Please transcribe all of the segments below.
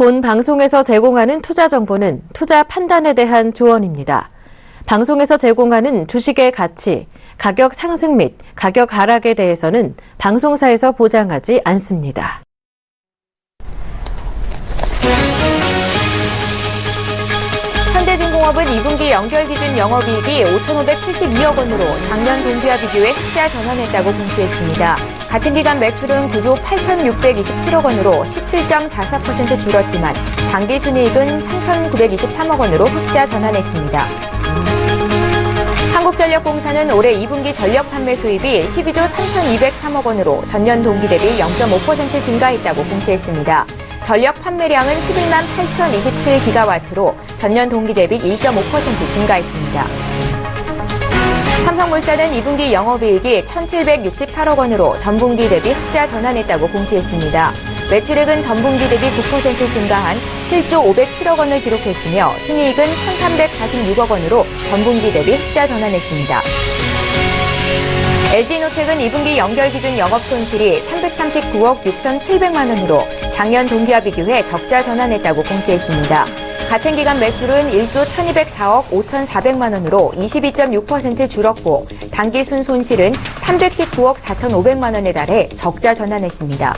본 방송에서 제공하는 투자 정보는 투자 판단에 대한 조언입니다. 방송에서 제공하는 주식의 가치, 가격 상승 및 가격 하락에 대해서는 방송사에서 보장하지 않습니다. 현대중공업은 2분기 연결기준 영업이익이 5,572억 원으로 작년 동기와 비교해 흑자 전환했다고 공시했습니다. 같은 기간 매출은 9조 8,627억 원으로 17.44% 줄었지만 당기순이익은 3,923억 원으로 흑자 전환했습니다. 한국전력공사는 올해 2분기 전력 판매 수입이 12조 3,203억 원으로 전년 동기 대비 0.5% 증가했다고 공시했습니다. 전력 판매량은 11만 8,027기가와트로 전년 동기 대비 1.5% 증가했습니다. 삼성물산은 2분기 영업이익이 1,768억 원으로 전분기 대비 흑자 전환했다고 공시했습니다. 매출액은 전분기 대비 9% 증가한 7조 507억 원을 기록했으며 순이익은 1,346억 원으로 전분기 대비 흑자 전환했습니다. LG노텍은 2분기 연결기준 영업손실이 339억 6,700만 원으로 작년 동기와 비교해 적자 전환했다고 공시했습니다. 같은 기간 매출은 1조 1,204억 5,400만 원으로 22.6% 줄었고 당기순 손실은 319억 4,500만 원에 달해 적자 전환했습니다.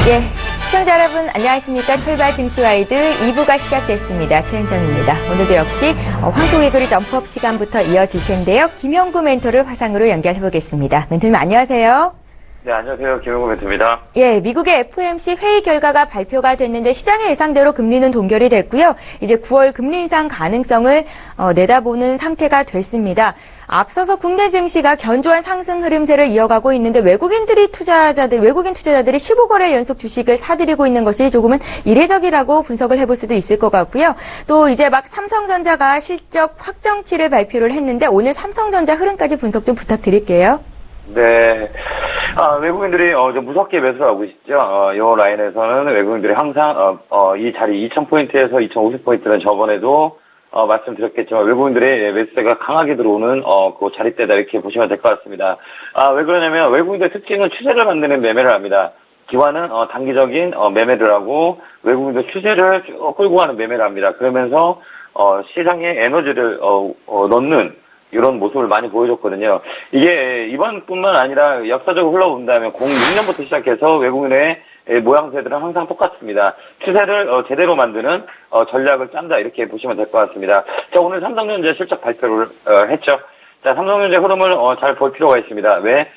예, 시청자 여러분 안녕하십니까. 출발 증시와이드 2부가 시작됐습니다. 최은정입니다. 오늘도 역시 황소의 그리 점프업 시간부터 이어질 텐데요. 김영구 멘토를 화상으로 연결해 보겠습니다. 멘토님 안녕하세요. 네, 안녕하세요. 김영구 멘토입니다. 예, 미국의 FOMC 회의 결과가 발표가 됐는데 시장의 예상대로 금리는 동결이 됐고요. 이제 9월 금리 인상 가능성을 내다보는 상태가 됐습니다. 앞서서 국내 증시가 견조한 상승 흐름세를 이어가고 있는데 외국인 투자자들이 15거래 연속 주식을 사들이고 있는 것이 조금은 이례적이라고 분석을 해볼 수도 있을 것 같고요. 또 이제 막 삼성전자가 실적 확정치를 발표를 했는데 오늘 삼성전자 흐름까지 분석 좀 부탁드릴게요. 네. 외국인들이, 좀 무섭게 매수를 하고 있죠. 요 라인에서는 외국인들이 항상, 이 자리 2,000포인트에서 2,050포인트는 저번에도, 말씀드렸겠지만 외국인들의 매수세가 강하게 들어오는, 그 자리대다 이렇게 보시면 될 것 같습니다. 왜 그러냐면 외국인들의 특징은 추세를 만드는 매매를 합니다. 기관은, 단기적인, 매매를 하고 외국인들 추세를 쭉 끌고 가는 매매를 합니다. 그러면서, 시장에 에너지를, 넣는, 이런 모습을 많이 보여줬거든요. 이게 이번뿐만 아니라 역사적으로 흘러본다면 06년부터 시작해서 외국인의 모양새들은 항상 똑같습니다. 추세를 제대로 만드는 전략을 짠다 이렇게 보시면 될 것 같습니다. 자, 오늘 삼성전자 실적 발표를 했죠. 자, 삼성전자 흐름을 잘 볼 필요가 있습니다. 왜?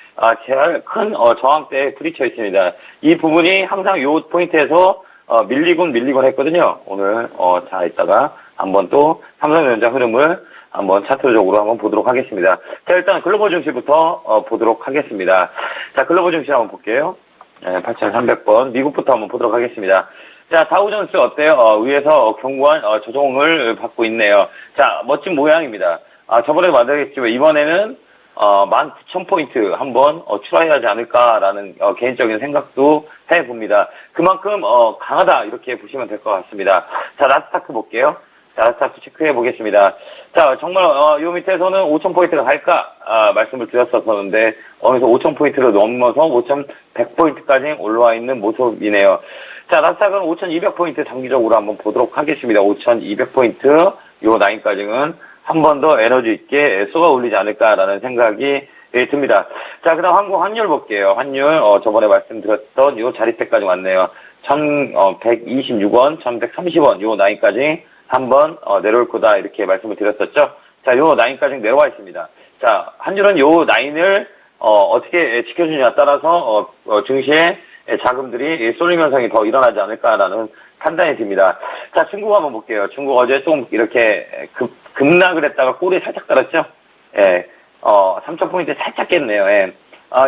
제일 큰 저항대에 부딪혀 있습니다. 이 부분이 항상 이 포인트에서 밀리곤 했거든요. 오늘 자 이따가 한번 또 삼성전자 흐름을 한번 차트적으로 한번 보도록 하겠습니다. 자, 일단 글로벌 증시부터 보도록 하겠습니다. 자, 글로벌 증시 한번 볼게요. 8,300번 미국부터 한번 보도록 하겠습니다. 자, 다우존스 어때요? 위에서 견고한 조정을 받고 있네요. 자, 멋진 모양입니다. 저번에도 말씀드렸지만 이번에는 19,000포인트 한번 출하해야 하지 않을까라는 개인적인 생각도 해봅니다. 그만큼 강하다 이렇게 보시면 될 것 같습니다. 자, 나스닥 볼게요. 자, 나스닥 체크해 보겠습니다. 자, 정말 요 밑에서는 5,000포인트가 갈까 말씀을 드렸었는데 어느새 5,000포인트를 넘어서 5,100포인트까지 올라와 있는 모습이네요. 자, 나스닥은 5,200포인트 단기적으로 한번 보도록 하겠습니다. 5,200포인트 요 라인까지는 한 번 더 에너지 있게 쏘아 올리지 않을까라는 생각이 듭니다. 자, 그다음 한국 환율 볼게요. 환율 저번에 말씀드렸던 요 자리대까지 왔네요. 1,126원, 1,130원 요 라인까지 한번 내려올 거다 이렇게 말씀을 드렸었죠. 자, 요 라인까지 내려와 있습니다. 자, 한율은 요 라인을 어떻게 지켜주냐에 따라서 증시에 자금들이 쏠림 현상이 더 일어나지 않을까라는 판단이 듭니다. 자, 중국 한번 볼게요. 중국 어제 좀 이렇게 급락을 했다가 꼬리 살짝 달았죠. 예, 3,000포인트 살짝 깼네요. 예.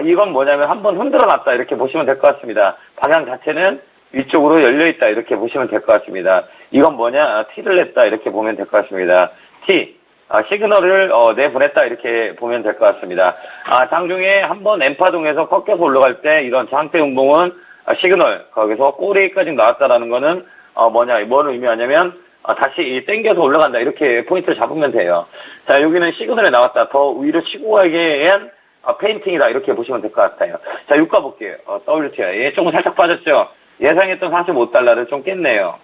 이건 뭐냐면 한번 흔들어 놨다 이렇게 보시면 될 것 같습니다. 방향 자체는 위쪽으로 열려있다 이렇게 보시면 될 것 같습니다. 이건 뭐냐? T를 냈다 이렇게 보면 될 것 같습니다. T. 시그널을 내보냈다 이렇게 보면 될 것 같습니다. 장중에 한번 엠파동에서 꺾여서 올라갈 때 이런 장대 운봉은 시그널 거기서 꼬리까지 나왔다라는 거는 뭐를 의미하냐면 다시 땡겨서 올라간다. 이렇게 포인트를 잡으면 돼요. 자, 여기는 시그널에 나왔다. 더 위로 치고 가기 위한 페인팅이다. 이렇게 보시면 될 것 같아요. 자, 유가 볼게요. WTI. 조금 살짝 빠졌죠? 예상했던 45달러를 좀 깼네요.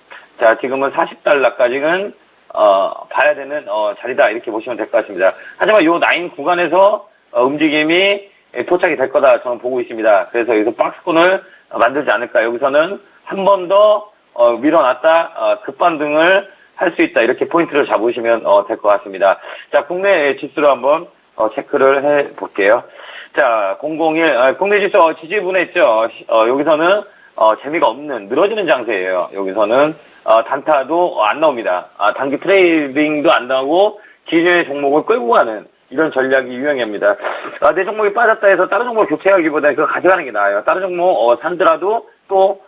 자, 지금은 40달러까지는, 봐야 되는, 자리다. 이렇게 보시면 될 것 같습니다. 하지만 요 라인 구간에서, 움직임이 도착이 될 거다. 저는 보고 있습니다. 그래서 여기서 박스권을 만들지 않을까. 여기서는 한 번 더, 밀어놨다, 급반등을 할 수 있다. 이렇게 포인트를 잡으시면, 될 것 같습니다. 자, 국내 지수로 한번, 체크를 해 볼게요. 자, 001, 국내 지수 지지분했죠. 여기서는, 재미가 없는, 늘어지는 장세예요. 여기서는, 단타도 안 나옵니다. 단기 트레이딩도 안 나오고, 기존의 종목을 끌고 가는, 이런 전략이 유행합니다. 내 종목이 빠졌다 해서 다른 종목을 교체하기보다는 그거 가져가는 게 나아요. 다른 종목, 산더라도 또,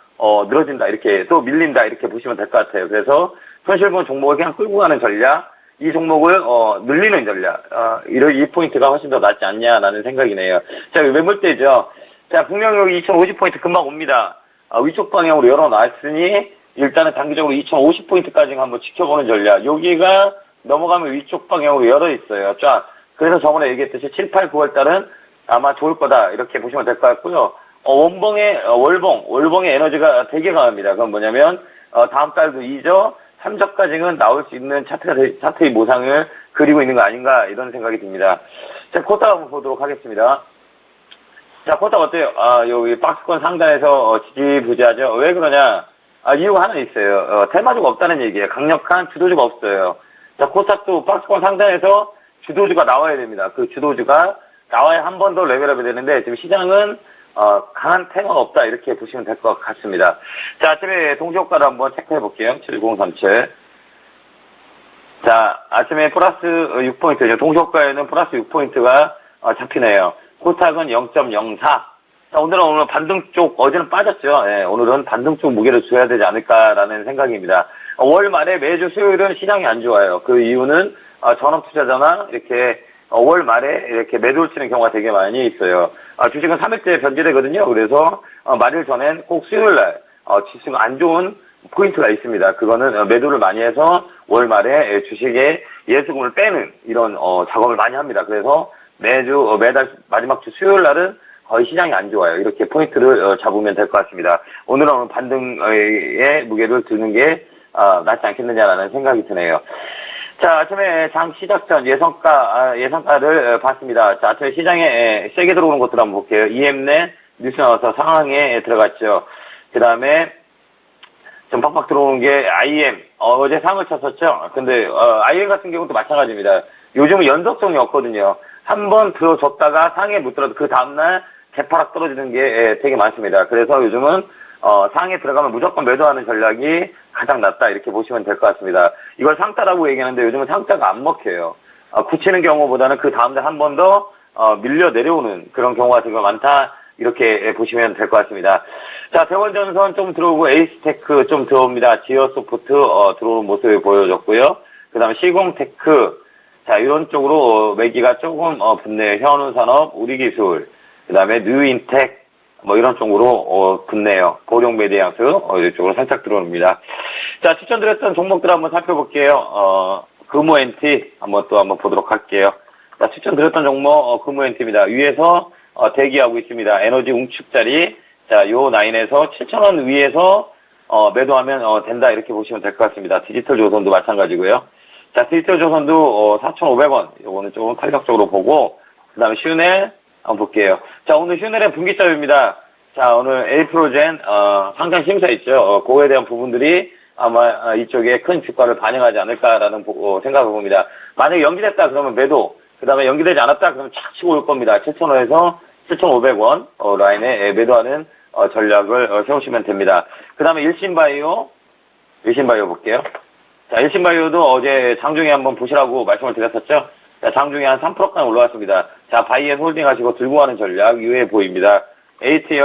늘어진다. 이렇게, 또 밀린다. 이렇게 보시면 될 것 같아요. 그래서, 손실분 종목을 그냥 끌고 가는 전략, 이 종목을, 늘리는 전략, 이 포인트가 훨씬 더 낫지 않냐라는 생각이네요. 자, 매물대죠. 자, 북명역이 2050포인트 금방 옵니다. 위쪽 방향으로 열어놨으니, 일단은 단기적으로 2050포인트까지 한번 지켜보는 전략. 여기가 넘어가면 위쪽 방향으로 열어 있어요. 자, 그래서 저번에 얘기했듯이 7, 8, 9월 달은 아마 좋을 거다. 이렇게 보시면 될 것 같고요. 월봉의 에너지가 되게 강합니다. 그건 뭐냐면, 다음 달도 2저, 3저까지는 나올 수 있는 차트의 모상을 그리고 있는 거 아닌가, 이런 생각이 듭니다. 자, 코타 한번 보도록 하겠습니다. 자, 코타 어때요? 여기 박스권 상단에서 지지부지하죠? 왜 그러냐? 이유가 하나 있어요. 테마주가 없다는 얘기예요. 강력한 주도주가 없어요. 자, 코스닥도 박스권 상단에서 주도주가 나와야 됩니다. 그 주도주가 나와야 한 번 더 레벨업이 되는데, 지금 시장은, 강한 테마가 없다. 이렇게 보시면 될 것 같습니다. 자, 아침에 동시효과를 한번 체크해 볼게요. 7037. 자, 아침에 플러스 6포인트, 동시효과에는 플러스 6포인트가 잡히네요. 코스닥은 0.04. 자, 오늘 반등 쪽, 어제는 빠졌죠. 예, 오늘은 반등 쪽 무게를 줘야 되지 않을까라는 생각입니다. 월 말에 매주 수요일은 시장이 안 좋아요. 그 이유는 전업 투자자나 이렇게 월 말에 이렇게 매도를 치는 경우가 되게 많이 있어요. 주식은 3일째 변제되거든요. 그래서 말일 전엔 꼭 수요일 날 지수가 안 좋은 포인트가 있습니다. 그거는 매도를 많이 해서 월 말에 주식에 예수금을 빼는 이런 작업을 많이 합니다. 그래서 매달 마지막 주 수요일 날은 거의 시장이 안 좋아요. 이렇게 포인트를 잡으면 될 것 같습니다. 오늘은 반등의 무게를 두는 게 낫지 않겠느냐라는 생각이 드네요. 자, 아침에 장 시작 전 예상가를 봤습니다. 자, 아침에 시장에 세게 들어오는 것들 한번 볼게요. EM넷 뉴스 나와서 상황에 들어갔죠. 그 다음에 좀 팍팍 들어오는 게 IM, 어제 상을 쳤었죠. 근데, IM 같은 경우도 마찬가지입니다. 요즘은 연속성이 없거든요. 한번 들어줬다가 상에 못 들어도 그 다음날 개파락 떨어지는 게 되게 많습니다. 그래서 요즘은 상에 들어가면 무조건 매도하는 전략이 가장 낫다. 이렇게 보시면 될 것 같습니다. 이걸 상따라고 얘기하는데 요즘은 상따가 안 먹혀요. 굳히는 경우보다는 그 다음날 한 번 더 밀려 내려오는 그런 경우가 되게 많다. 이렇게 보시면 될 것 같습니다. 자, 대원전선 좀 들어오고 에이스테크 좀 들어옵니다. 지어소프트 들어오는 모습이 보여졌고요. 그 다음에 시공테크, 자, 이런 쪽으로 매기가 조금 붙네요. 현우산업, 우리기술, 그 다음에 뉴인텍, 이런 쪽으로 붙네요. 고룡메디앙스 이쪽으로 살짝 들어옵니다. 자, 추천드렸던 종목들 한번 살펴볼게요. 금호NT 한번 보도록 할게요. 자, 추천드렸던 종목 금호NT입니다. 위에서 대기하고 있습니다. 에너지 웅축자리, 자, 요 라인에서 7,000원 위에서 매도하면 된다. 이렇게 보시면 될 것 같습니다. 디지털 조선도 마찬가지고요. 자, 디지털 조선도 4,500원. 요거는 조금 탄력적으로 보고, 그 다음에 슈넬 한번 볼게요. 자, 오늘 슈넬의 분기점입니다. 자, 오늘 에이프로젠 상장 심사 있죠. 그거에 대한 부분들이 아마 이쪽에 큰 주가를 반영하지 않을까라는 생각을 봅니다. 만약에 연기됐다 그러면 매도, 그 다음에 연기되지 않았다 그러면 착 치고 올 겁니다. 7,000원에서 7,500원 라인에 매도하는 전략을 세우시면 됩니다. 그 다음에 일신바이오 볼게요. 자, 일신바이오도 어제 장중에 한번 보시라고 말씀을 드렸었죠. 자, 장중에 한 3%까지 올라왔습니다. 자, 바이앤 홀딩 하시고 들고 가는 전략 유효해 보입니다. ATM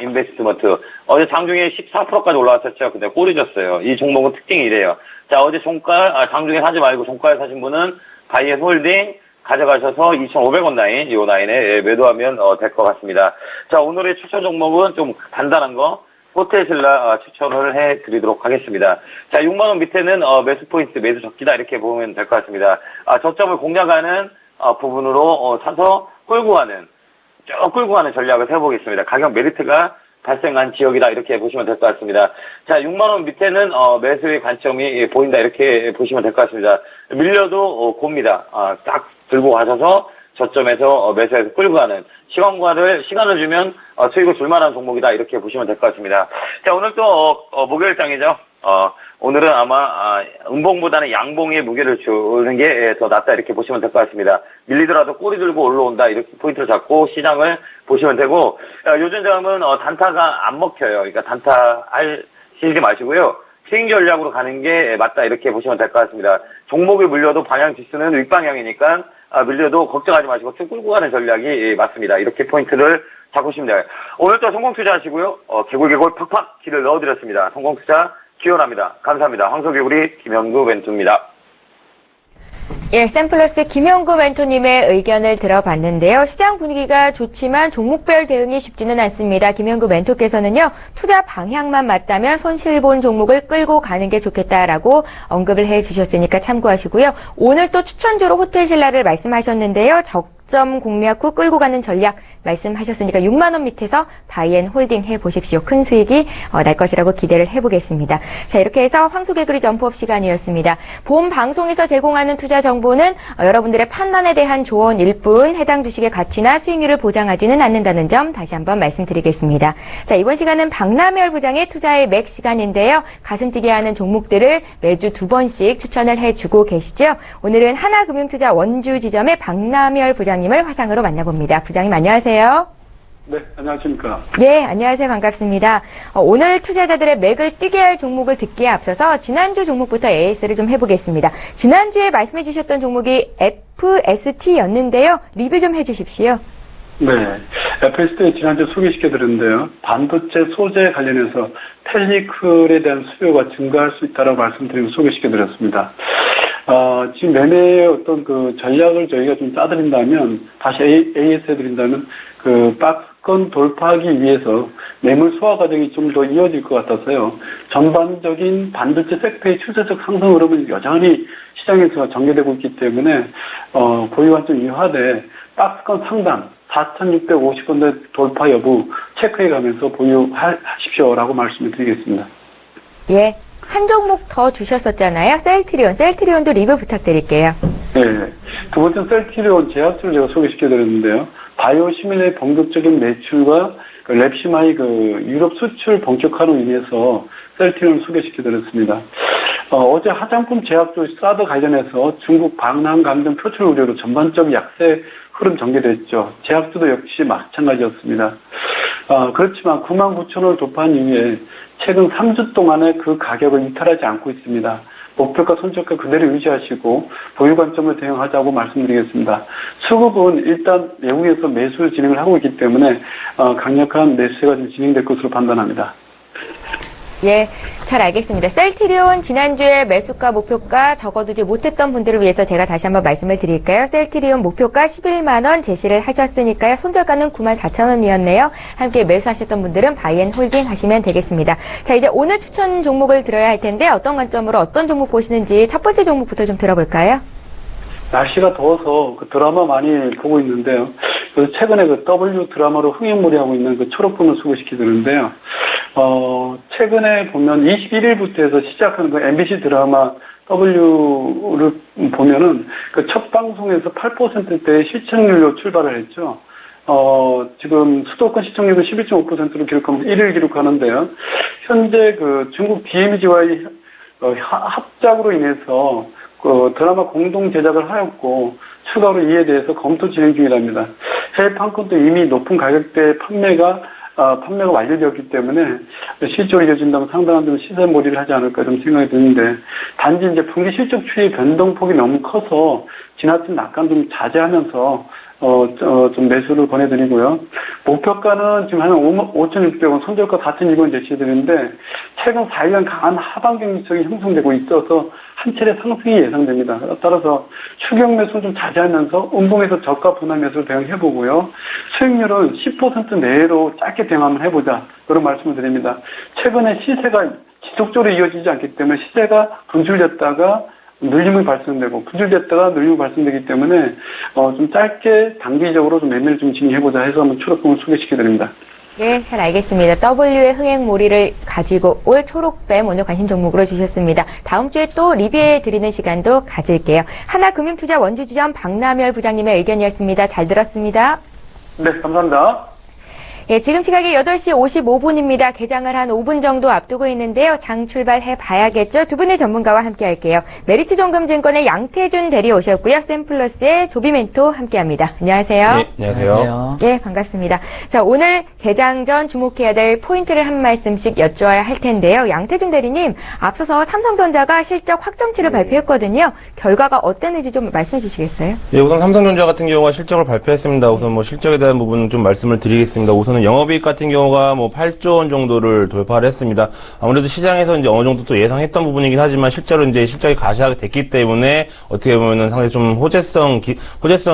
인베스트먼트. 어제 장중에 14%까지 올라왔었죠. 근데 꼬리 졌어요. 이 종목은 특징이 이래요. 자, 어제 장중에 사지 말고 종가에 사신 분은 바이앤 홀딩 가져가셔서 2,500원 라인, 이 라인에 매도하면 될 것 같습니다. 자, 오늘의 추천 종목은 좀 단단한 거, 호텔신라 추천을 해드리도록 하겠습니다. 자, 6만원 밑에는 매수 포인트, 매수 적기다 이렇게 보면 될 것 같습니다. 저점을 공략하는 부분으로 사서 끌고 가는 전략을 세워보겠습니다. 가격 메리트가 발생한 지역이다 이렇게 보시면 될 것 같습니다. 자, 6만원 밑에는 매수의 관점이 보인다 이렇게 보시면 될 것 같습니다. 밀려도 곱니다. 딱 들고 가셔서 저점에서 매수해서 끌고 가는 시간을 주면 수익을 줄만한 종목이다 이렇게 보시면 될 것 같습니다. 자, 오늘 또 목요일장이죠. 오늘은 아마 음봉보다는 양봉의 무게를 주는 게 더 낫다 이렇게 보시면 될 것 같습니다. 밀리더라도 꼬리 들고 올라온다 이렇게 포인트를 잡고 시장을 보시면 되고, 요즘 장은 단타가 안 먹혀요. 그러니까 단타 하시지 마시고요. 스윙 전략으로 가는 게 맞다 이렇게 보시면 될 것 같습니다. 종목이 물려도 방향 지수는 윗방향이니까 밀려도 걱정하지 마시고 쭉 끌고 가는 전략이 맞습니다. 이렇게 포인트를 잡으시면 돼요. 오늘 또 성공 투자하시고요. 개골 팍팍 길을 넣어드렸습니다. 성공 투자 기원합니다. 감사합니다. 황소개구리 김현구 멘토입니다. 예, 샘플러스 김영구 멘토님의 의견을 들어봤는데요. 시장 분위기가 좋지만 종목별 대응이 쉽지는 않습니다. 김영구 멘토께서는요, 투자 방향만 맞다면 손실 본 종목을 끌고 가는 게 좋겠다라고 언급을 해주셨으니까 참고하시고요. 오늘 또 추천주로 호텔신라를 말씀하셨는데요. 적점 공략 후 끌고 가는 전략 말씀하셨으니까 6만원 밑에서 바이앤홀딩 해보십시오. 큰 수익이 날 것이라고 기대를 해보겠습니다. 자, 이렇게 해서 황소개구리 점프업 시간이었습니다. 본 방송에서 제공하는 투자 정보는 여러분들의 판단에 대한 조언일 뿐 해당 주식의 가치나 수익률을 보장하지는 않는다는 점 다시 한번 말씀드리겠습니다. 자, 이번 시간은 박남열 부장의 투자의 맥 시간인데요. 가슴뛰게 하는 종목들을 매주 2번씩 추천을 해주고 계시죠. 오늘은 하나금융투자 원주지점의 박남열 부장님을 화상으로 만나봅니다. 부장님 안녕하세요. 네, 안녕하십니까. 네, 안녕하세요. 반갑습니다. 오늘 투자자들의 맥을 뛰게 할 종목을 듣기에 앞서서 지난주 종목부터 AS를 좀 해보겠습니다. 지난주에 말씀해 주셨던 종목이 FST였는데요. 리뷰 좀 해주십시오. 네, FST 지난주 소개시켜드렸는데요. 반도체 소재 관련해서 펠리클에 대한 수요가 증가할 수 있다고 말씀드리고 소개시켜드렸습니다. 지금 매매의 어떤 그 전략을 저희가 좀 짜드린다면, 다시 AS 해드린다면, 그 박스권 돌파하기 위해서 매물 소화 과정이 좀 더 이어질 것 같아서요. 전반적인 반도체 섹터의 추세적 상승 흐름은 여전히 시장에서 전개되고 있기 때문에, 보유 관점 이하되 박스권 상단 4,650원대 돌파 여부 체크해 가면서 보유하십시오라고 말씀을 드리겠습니다. 예. 한 종목 더 주셨었잖아요. 셀트리온도 리뷰 부탁드릴게요. 네. 두 번째 셀트리온 제약주를 제가 소개시켜드렸는데요. 바이오 시밀레의 본격적인 매출과 랩시마의 유럽 수출 본격화로 인해서 셀트리온을 소개시켜드렸습니다. 어제 화장품 제약주 사드 관련해서 중국 방남 감정 표출 우려로 전반적 약세 흐름 전개됐죠. 제약주도 역시 마찬가지였습니다. 그렇지만 99,000원을 돌파한 이후에 최근 3주 동안에 그 가격을 이탈하지 않고 있습니다. 목표가 손절가 그대로 유지하시고 보유 관점을 대응하자고 말씀드리겠습니다. 수급은 일단 외국에서 매수 진행을 하고 있기 때문에 강력한 매수가 좀 진행될 것으로 판단합니다. 예, 잘 알겠습니다. 셀트리온 지난주에 매수가 목표가 적어두지 못했던 분들을 위해서 제가 다시 한번 말씀을 드릴까요? 셀트리온 목표가 11만원 제시를 하셨으니까요. 손절가는 94,000원이었네요. 함께 매수하셨던 분들은 바이앤홀딩 하시면 되겠습니다. 자, 이제 오늘 추천 종목을 들어야 할 텐데 어떤 관점으로 어떤 종목 보시는지 첫 번째 종목부터 좀 들어볼까요? 날씨가 더워서 그 드라마 많이 보고 있는데요. 그래서 최근에 그 W 드라마로 흥행몰이하고 있는 그 초록분을 소개시켜드리는데요. 최근에 보면 21일부터 해서 시작하는 그 MBC 드라마 W를 보면은 그 첫 방송에서 8%대의 시청률로 출발을 했죠. 지금 수도권 시청률은 11.5%로 기록하면서 1위를 기록하는데요. 현재 그 중국 DMZ와의 합작으로 인해서 그 드라마 공동 제작을 하였고 추가로 이에 대해서 검토 진행 중이랍니다. 해외 판권도 이미 높은 가격대의 판매가 완료되었기 때문에 실적으로 이어진다면 상당한 좀 시세몰이를 하지 않을까 좀 생각이 드는데, 단지 이제 분기 실적 추이 변동폭이 너무 커서 지나친 낙관 좀 자제하면서 좀 매수를 권해드리고요. 목표가는 지금 한 5,600원, 손절가 4,200원 제시해드리는데 최근 4일간 강한 하방 경직성이 형성되고 있어서 한 차례 상승이 예상됩니다. 따라서 추경 매수는 좀 자제하면서 음봉에서 저가 분할 매수를 대응해보고요. 수익률은 10% 내로 짧게 대응 한번 해보자. 그런 말씀을 드립니다. 최근에 시세가 지속적으로 이어지지 않기 때문에 시세가 분출됐다가 눌림이 발생되고 분출됐다가 눌림이 발생되기 때문에 좀 짧게 단기적으로 좀 매매를 좀 진행해보자 해서 한번 초록봉을 소개시켜드립니다. 예, 잘 알겠습니다. W의 흥행몰이를 가지고 올 초록뱀 오늘 관심 종목으로 주셨습니다. 다음 주에 또 리뷰해 드리는 시간도 가질게요. 하나금융투자 원주지점 박남열 부장님의 의견이었습니다. 잘 들었습니다. 네, 감사합니다. 예, 지금 시각이 8시 55분입니다. 개장을 한 5분 정도 앞두고 있는데요. 장 출발해 봐야겠죠. 두 분의 전문가와 함께 할게요. 메리츠정금증권의 양태준 대리 오셨고요. 샘플러스의 조비멘토 함께합니다. 안녕하세요. 네, 안녕하세요. 예, 반갑습니다. 자, 오늘 개장 전 주목해야 될 포인트를 한 말씀씩 여쭈어야 할 텐데요. 양태준 대리님, 앞서서 삼성전자가 실적 확정치를 발표했거든요. 결과가 어땠는지 좀 말씀해 주시겠어요? 예, 우선 삼성전자 같은 경우가 실적을 발표했습니다. 우선 뭐 실적에 대한 부분은 좀 말씀을 드리겠습니다. 우선은 영업이익 같은 경우가 뭐 8조 원 정도를 돌파를 했습니다. 아무래도 시장에서 이제 어느 정도 또 예상했던 부분이긴 하지만 실제로 이제 실적이 가시하게 됐기 때문에 어떻게 보면은 상당히 좀 호재성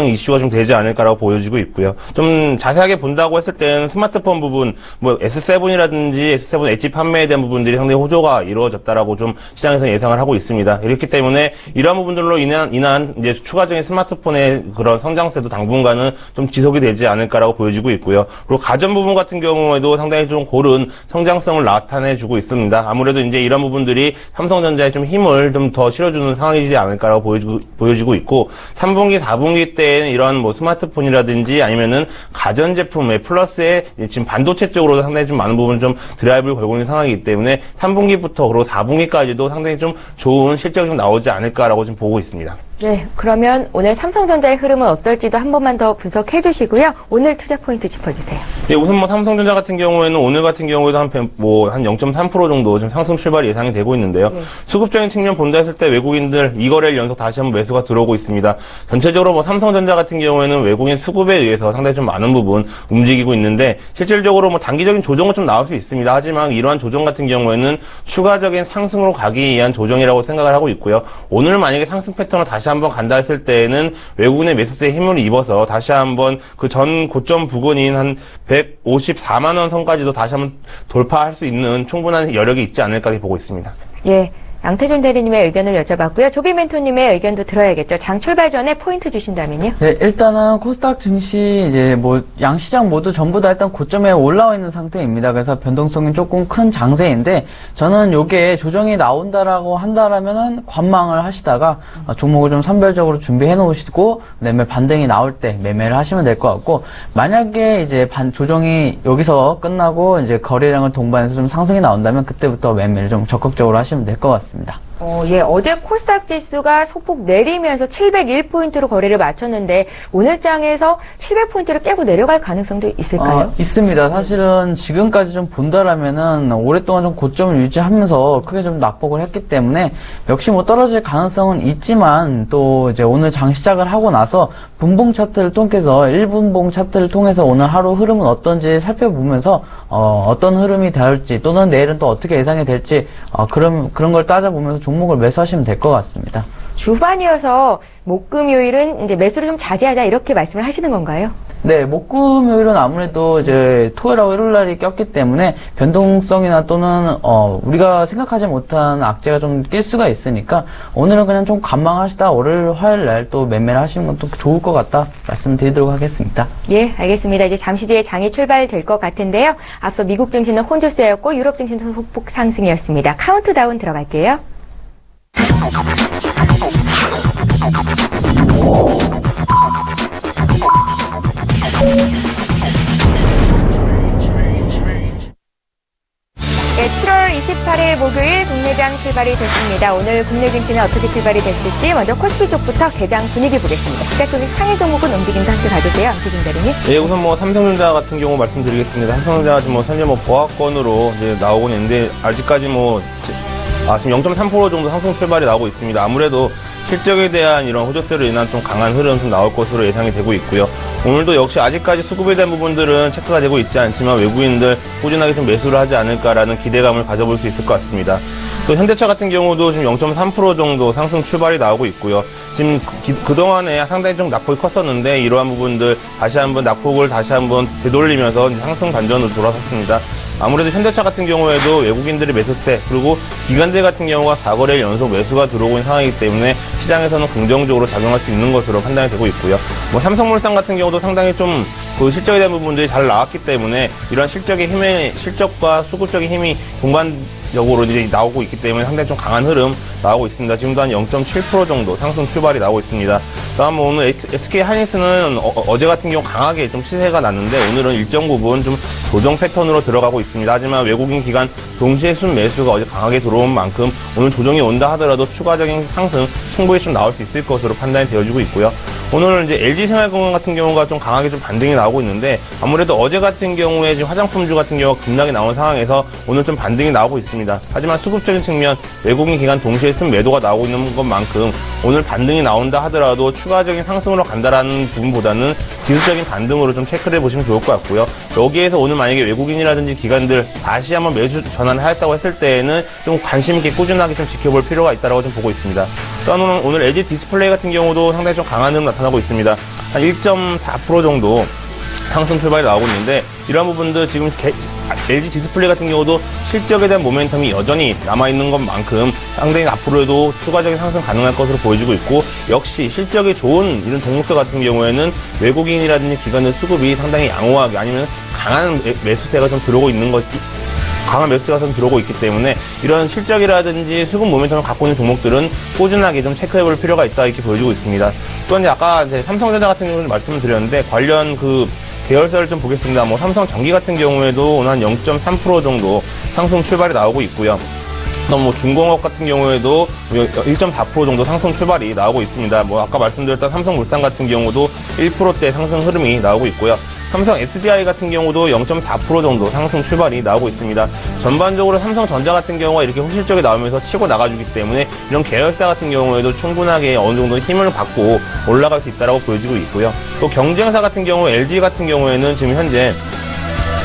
이슈가 좀 되지 않을까라고 보여지고 있고요. 좀 자세하게 본다고 했을 때는 스마트폰 부분, 뭐 S7이라든지 S7 엣지 판매에 대한 부분들이 상당히 호조가 이루어졌다라고 좀 시장에서 예상을 하고 있습니다. 이렇기 때문에 이러한 부분들로 인한 이제 추가적인 스마트폰의 그런 성장세도 당분간은 좀 지속이 되지 않을까라고 보여지고 있고요. 그리고 가전 부분 같은 경우에도 상당히 좀 고른 성장성을 나타내주고 있습니다. 아무래도 이제 이런 부분들이 삼성전자에 좀 힘을 좀 더 실어주는 상황이지 않을까라고 보여지고 있고, 3분기, 4분기 때에는 이런 뭐 스마트폰이라든지 아니면은 가전제품의 플러스에 지금 반도체 쪽으로도 상당히 좀 많은 부분 좀 드라이브를 걸고 있는 상황이기 때문에 3분기부터 그리고 4분기까지도 상당히 좀 좋은 실적이 좀 나오지 않을까라고 좀 보고 있습니다. 네, 그러면 오늘 삼성전자의 흐름은 어떨지도 한 번만 더 분석해 주시고요. 오늘 투자 포인트 짚어주세요. 예, 우선 뭐 삼성전자 같은 경우에는 오늘 같은 경우에도 한 0.3% 정도 좀 상승 출발이 예상이 되고 있는데요. 네. 수급적인 측면 본다 했을 때 외국인들 2거래일 연속 다시 한번 매수가 들어오고 있습니다. 전체적으로 뭐 삼성전자 같은 경우에는 외국인 수급에 의해서 상당히 좀 많은 부분 움직이고 있는데, 실질적으로 뭐 단기적인 조정은 좀 나올 수 있습니다. 하지만 이러한 조정 같은 경우에는 추가적인 상승으로 가기 위한 조정이라고 생각을 하고 있고요. 오늘 만약에 상승 패턴을 다시 한번 간다 했을 때에는 외국인의 매수세에 힘을 입어서 다시 한번 그 전 고점 부근인 한 154만 원 선까지도 다시 한번 돌파할 수 있는 충분한 여력이 있지 않을까 보고 있습니다. 예. 양태준 대리님의 의견을 여쭤봤고요. 조비 멘토님의 의견도 들어야겠죠. 장 출발 전에 포인트 주신다면요? 네, 일단은 코스닥 증시 이제 뭐 양시장 모두 전부 다 일단 고점에 올라와 있는 상태입니다. 그래서 변동성이 조금 큰 장세인데, 저는 요게 조정이 나온다라고 한다라면은 관망을 하시다가 종목을 좀 선별적으로 준비해 놓으시고 매매 반등이 나올 때 매매를 하시면 될 것 같고, 만약에 이제 조정이 여기서 끝나고 이제 거래량을 동반해서 좀 상승이 나온다면 그때부터 매매를 좀 적극적으로 하시면 될 것 같습니다. 예, 어제 코스닥 지수가 소폭 내리면서 701포인트로 거래를 마쳤는데 오늘 장에서 700포인트를 깨고 내려갈 가능성도 있을까요? 있습니다. 사실은 지금까지 좀 본다라면은 오랫동안 좀 고점을 유지하면서 크게 좀 낙폭을 했기 때문에 역시 뭐 떨어질 가능성은 있지만, 또 이제 오늘 장 시작을 하고 나서 분봉 차트를 통해서 1분봉 차트를 통해서 오늘 하루 흐름은 어떤지 살펴보면서 어떤 흐름이 될지, 또는 내일은 또 어떻게 예상이 될지 그런 걸 따져보면서 종목을 매수하시면 될 것 같습니다. 주반이어서 목금요일은 이제 매수를 좀 자제하자 이렇게 말씀을 하시는 건가요? 네, 목금요일은 아무래도 이제 토요일하고 일요일날이 꼈기 때문에 변동성이나 또는 우리가 생각하지 못한 악재가 좀 낄 수가 있으니까 오늘은 그냥 좀 관망하시다 월요일, 화요일날 또 매매를 하시는 것도 좋을 것 같다 말씀드리도록 하겠습니다. 예, 알겠습니다. 이제 잠시 뒤에 장이 출발될 것 같은데요. 앞서 미국 증시는 혼조세였고 유럽 증시는 소폭 상승이었습니다. 카운트다운 들어갈게요. 네, 7월 28일 목요일 국내장 출발이 됐습니다. 오늘 국내 증시는 어떻게 출발이 됐을지 먼저 코스피 쪽부터 개장 분위기 보겠습니다. 시가총액 상위 종목은 움직임도 함께 봐주세요. 양태준 대리님. 예, 우선 뭐 삼성전자 같은 경우 말씀드리겠습니다. 삼성전자가 지금 뭐 현재 뭐 보합권으로 이제 나오고 있는데 아직까지 지금 0.3% 정도 상승 출발이 나오고 있습니다. 아무래도 실적에 대한 이런 호조세로 인한 좀 강한 흐름 좀 나올 것으로 예상이 되고 있고요. 오늘도 역시 아직까지 수급에 대한 부분들은 체크가 되고 있지 않지만 외국인들 꾸준하게 좀 매수를 하지 않을까라는 기대감을 가져볼 수 있을 것 같습니다. 또 현대차 같은 경우도 지금 0.3% 정도 상승 출발이 나오고 있고요. 지금 그동안에 상당히 좀 낙폭이 컸었는데 이러한 부분들 다시 한번 낙폭을 다시 한번 되돌리면서 상승 반전으로 돌아섰습니다. 아무래도 현대차 같은 경우에도 외국인들의 매수세 그리고 기관들 같은 경우가 4거래일 연속 매수가 들어오고 있는 상황이기 때문에 시장에서는 긍정적으로 작용할 수 있는 것으로 판단이 되고 있고요. 뭐 삼성물산 같은 경우도 상당히 좀 그 실적에 대한 부분들이 잘 나왔기 때문에 이런 실적과 수급적인 힘이 동반적으로 이제 나오고 있기 때문에 상당히 좀 강한 흐름 나오고 있습니다. 지금도 한 0.7% 정도 상승 출발이 나오고 있습니다. 다음 오늘 SK 하이닉스는 어제 같은 경우 강하게 좀 시세가 났는데 오늘은 일정 부분 좀 조정 패턴으로 들어가고 있습니다. 하지만 외국인 기관 동시에 순매수가 어제 강하게 들어온 만큼 오늘 조정이 온다 하더라도 추가적인 상승 충분히 좀 나올 수 있을 것으로 판단이 되어지고 있고요. 오늘 이제 LG생활건강 같은 경우가 좀 강하게 좀 반등이 나오고 있는데 아무래도 어제 같은 경우에 지금 화장품주 같은 경우가 급락이 나온 상황에서 오늘 좀 반등이 나오고 있습니다. 하지만 수급적인 측면 외국인 기관 동시에 순매도가 나오고 있는 것만큼 오늘 반등이 나온다 하더라도 추가적인 상승으로 간다라는 부분보다는 기술적인 반등으로 좀 체크를 해보시면 좋을 것 같고요. 여기에서 오늘 만약에 외국인이라든지 기관들 다시 한번 매수 전환을 하였다고 했을 때에는 좀 관심 있게 꾸준하게 좀 지켜볼 필요가 있다고 좀 보고 있습니다. 또한 오늘 LG 디스플레이 같은 경우도 상당히 좀 강한 흐름 나타나고 있습니다. 한 1.4% 정도 상승 출발이 나오고 있는데 이러한 부분도 지금 LG 디스플레이 같은 경우도 실적에 대한 모멘텀이 여전히 남아있는 것만큼 상당히 앞으로도 추가적인 상승 가능할 것으로 보여지고 있고 역시 실적이 좋은 이런 종목들 같은 경우에는 외국인이라든지 기관의 수급이 상당히 양호하게 아니면 강한 매수세가 좀 들어오고 있는 것 강한 매수세가 좀 들어오고 있기 때문에 이런 실적이라든지 수급 모멘텀을 갖고 있는 종목들은 꾸준하게 좀 체크해볼 필요가 있다 이렇게 보여지고 있습니다. 또한 아까 삼성전자 같은 경우는 말씀을 드렸는데 관련 그 계열사를 좀 보겠습니다. 뭐 삼성전기 같은 경우에도 오늘 한 0.3% 정도 상승 출발이 나오고 있고요. 또 뭐 중공업 같은 경우에도 1.4% 정도 상승 출발이 나오고 있습니다. 뭐 아까 말씀드렸던 삼성물산 같은 경우도 1%대 상승 흐름이 나오고 있고요. 삼성 SDI 같은 경우도 0.4% 정도 상승 출발이 나오고 있습니다. 전반적으로 삼성전자 같은 경우가 이렇게 호실적이 나오면서 치고 나가주기 때문에 이런 계열사 같은 경우에도 충분하게 어느 정도 힘을 받고 올라갈 수 있다고 보여지고 있고요. 또 경쟁사 같은 경우 LG 같은 경우에는 지금 현재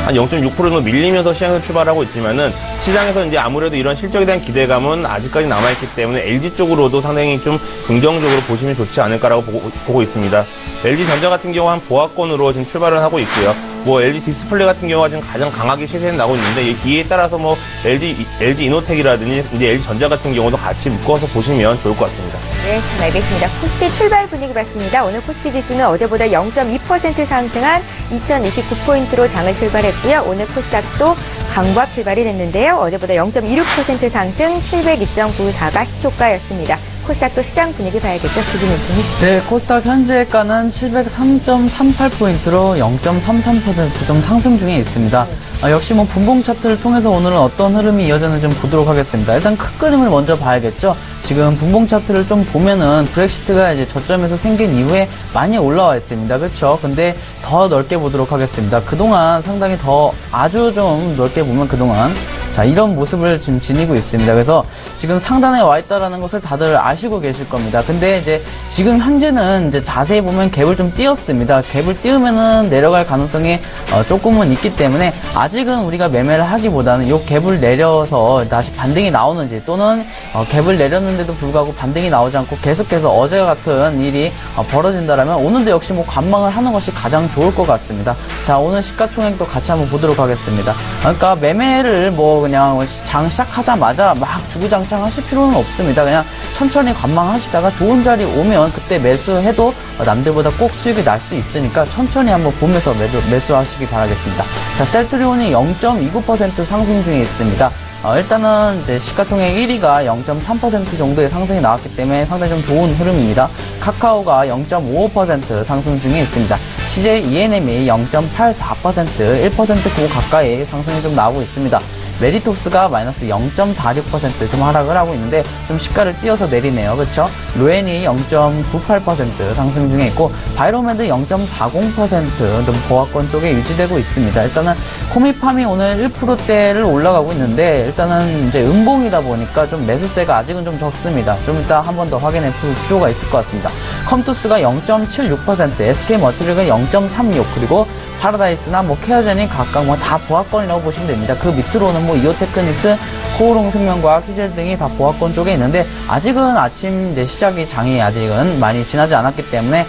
한 0.6% 정도 밀리면서 시장에서 출발하고 있지만은 시장에서 이제 아무래도 이런 실적에 대한 기대감은 아직까지 남아있기 때문에 LG 쪽으로도 상당히 좀 긍정적으로 보시면 좋지 않을까라고 보고 있습니다. LG전자 같은 경우 한 보합권으로 지금 출발을 하고 있고요. 뭐 LG 디스플레이 같은 경우가 지금 가장 강하게 시세는 나고 있는데 이에 따라서 뭐 LG 이노텍이라든지 이제 LG전자 같은 경우도 같이 묶어서 보시면 좋을 것 같습니다. 네, 잘 알겠습니다. 코스피 출발 분위기 봤습니다. 오늘 코스피 지수는 어제보다 0.2% 상승한 2029포인트로 장을 출발했고요. 오늘 코스닥도 강보합 출발이 됐는데요. 어제보다 0.26% 상승 702.94가 시초가였습니다. 코스닥도 시장 분위기 봐야겠죠, 주기민 분위기. 네, 코스닥 현재가는 703.38포인트로 0.33% 정 상승 중에 있습니다. 역시 뭐 분봉 차트를 통해서 오늘은 어떤 흐름이 이어졌는지 좀 보도록 하겠습니다. 일단 큰 그림을 먼저 봐야겠죠. 지금 분봉 차트를 좀 보면은 브렉시트가 이제 저점에서 생긴 이후에 많이 올라와 있습니다. 그렇죠? 근데 더 넓게 보도록 하겠습니다. 그동안 상당히 더 아주 좀 넓게 보면 그동안 자, 이런 모습을 지금 지니고 있습니다. 그래서 지금 상단에 와 있다라는 것을 다들 아시고 계실 겁니다. 근데 이제 지금 현재는 이제 자세히 보면 갭을 좀 띄웠습니다. 갭을 띄우면은 내려갈 가능성이 조금은 있기 때문에 아직은 우리가 매매를 하기보다는 이 갭을 내려서 다시 반등이 나오는지 또는 갭을 내렸는데도 불구하고 반등이 나오지 않고 계속해서 어제와 같은 일이 벌어진다라면 오늘도 역시 뭐 관망을 하는 것이 가장 좋을 것 같습니다. 자, 오늘 시가총액도 같이 한번 보도록 하겠습니다. 그러니까 매매를 뭐 그냥 장 시작하자마자 막 주구장창 하실 필요는 없습니다. 그냥 천천히 관망하시다가 좋은 자리 오면 그때 매수해도 남들보다 꼭 수익이 날 수 있으니까 천천히 한번 보면서 매수하시기 바라겠습니다. 자, 셀트리온이 0.29% 상승 중에 있습니다. 일단은 시가총액 1위가 0.3% 정도의 상승이 나왔기 때문에 상당히 좀 좋은 흐름입니다. 카카오가 0.55% 상승 중에 있습니다. CJ ENM이 0.84%, 1%고 가까이 상승이 좀 나오고 있습니다. 메디톡스가 마이너스 0.46% 좀 하락을 하고 있는데 좀 시가를 띄어서 내리네요. 그렇죠? 로엔이 0.98% 상승 중에 있고 바이로메드 0.40% 좀 보합권 쪽에 유지되고 있습니다. 일단은 코미팜이 오늘 1%대를 올라가고 있는데 일단은 이제 음봉이다 보니까 좀 매수세가 아직은 좀 적습니다. 좀 이따 한 번 더 확인해 볼 필요가 있을 것 같습니다. 컴투스가 0.76%, SK머티리얼가 0.36, 그리고 파라다이스나 뭐 케어제닉 각각 뭐 다 보합권이라고 보시면 됩니다. 그 밑으로는 뭐 이오테크닉스, 코오롱생명과학, 휴젤 등이 다 보합권 쪽에 있는데 아직은 아침 이제 시작이 장이 아직은 많이 지나지 않았기 때문에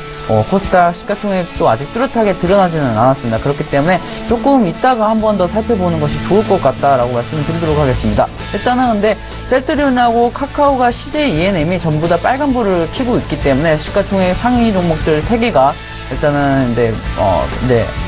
코스닥 시가총액도 아직 뚜렷하게 드러나지는 않았습니다. 그렇기 때문에 조금 이따가 한 번 더 살펴보는 것이 좋을 것 같다라고 말씀드리도록 하겠습니다. 일단은 근데 셀트리온하고 카카오가 CJ ENM이 전부 다 빨간불을 켜고 있기 때문에 시가총액 상위 종목들 3개가 일단은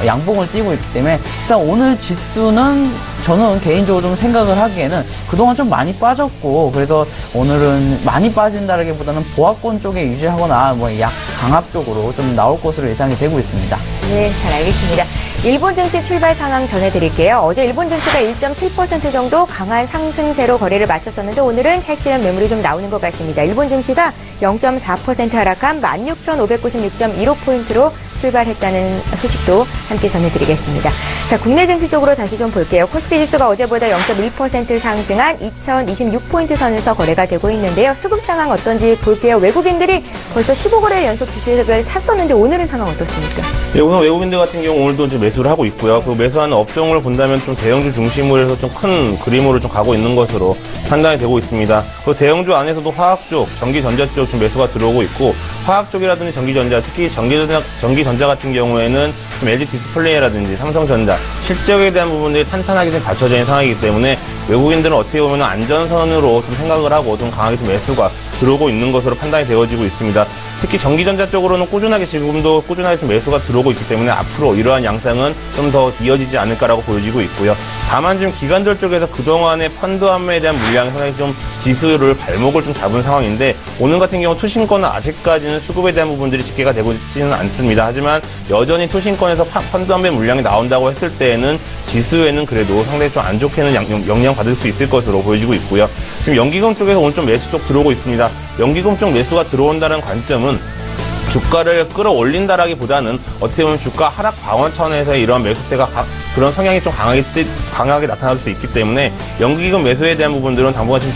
양봉을 띄고 있기 때문에 일단 오늘 지수는 저는 개인적으로 좀 생각을 하기에는 그동안 좀 많이 빠졌고 그래서 오늘은 많이 빠진다라기보다는 보합권 쪽에 유지하거나 뭐 약 강압 쪽으로 좀 나올 것으로 예상이 되고 있습니다. 네, 잘 알겠습니다. 일본 증시 출발 상황 전해드릴게요. 어제 일본 증시가 1.7% 정도 강한 상승세로 거래를 마쳤었는데 오늘은 찰실한 매물이 좀 나오는 것 같습니다. 일본 증시가 0.4% 하락한 16,596.15포인트로 출발했다는 소식도 함께 전해드리겠습니다. 자, 국내 증시 쪽으로 다시 좀 볼게요. 코스피 지수가 어제보다 0.1% 상승한 2,026포인트 선에서 거래가 되고 있는데요. 수급 상황 어떤지 볼게요. 외국인들이 벌써 15거래 연속 주식을 샀었는데 오늘은 상황 어떻습니까? 네, 우선 외국인들 같은 경우 오늘도 이제 매수를 하고 있고요. 그 매수하는 업종을 본다면 좀 대형주 중심으로 해서 좀 큰 그림으로 좀 가고 있는 것으로 판단이 되고 있습니다. 그 대형주 안에서도 화학 쪽, 전기전자 쪽 좀 매수가 들어오고 있고 화학 쪽이라든지 전기전자, 특히 전기전자 같은 경우에는 좀 LG 디스플레이라든지 삼성전자 실적에 대한 부분들이 탄탄하게 좀 받쳐져 있는 상황이기 때문에 외국인들은 어떻게 보면 안전선으로 좀 생각을 하고 좀 강하게 좀 매수가 들어오고 있는 것으로 판단이 되어지고 있습니다. 특히 전기전자 쪽으로는 지금도 꾸준하게 좀 매수가 들어오고 있기 때문에 앞으로 이러한 양상은 좀 더 이어지지 않을까라고 보여지고 있고요. 다만 지금 기관들 쪽에서 그동안의 펀드 환매에 대한 물량이 상당히 좀 지수를 발목을 좀 잡은 상황인데 오늘 같은 경우 투신권은 아직까지는 수급에 대한 부분들이 집계가 되고 있지는 않습니다. 하지만 여전히 투신권에서 펀드 환매 물량이 나온다고 했을 때에는 지수에는 그래도 상당히 좀 안 좋게는 영향받을 수 있을 것으로 보여지고 있고요. 지금 연기금 쪽에서 오늘 좀 매수 쪽 들어오고 있습니다. 연기금 쪽 매수가 들어온다는 관점은 주가를 끌어올린다라기보다는 어떻게 보면 주가 하락 방어 차원에서의 이러한 매수세가 그런 성향이 좀 강하게 나타날 수 있기 때문에 연기금 매수에 대한 부분들은 당분간 좀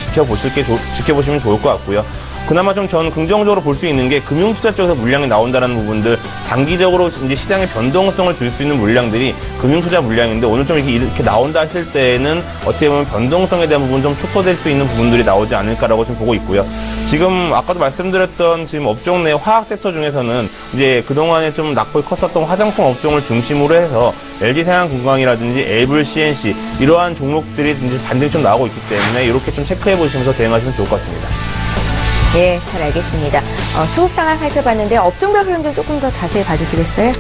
지켜보시면 좋을 것 같고요. 그나마 좀 저는 긍정적으로 볼 수 있는 게 금융투자 쪽에서 물량이 나온다는 부분들, 단기적으로 이제 시장의 변동성을 줄 수 있는 물량들이 금융투자 물량인데 오늘 좀 이렇게 나온다 했을 때는 어떻게 보면 변동성에 대한 부분 좀 축소될 수 있는 부분들이 나오지 않을까라고 좀 보고 있고요. 지금 아까도 말씀드렸던 지금 업종 내 화학 섹터 중에서는 이제 그동안에 좀 낙폭이 컸었던 화장품 업종을 중심으로 해서 LG생활건강이라든지 에이블 CNC 이러한 종목들이 이제 반등이 좀 나오고 있기 때문에 이렇게 좀 체크해 보시면서 대응하시면 좋을 것 같습니다. 네, 잘 알겠습니다. 수급 상황 살펴봤는데 업종별 흐름 좀 조금 더 자세히 봐주시겠어요?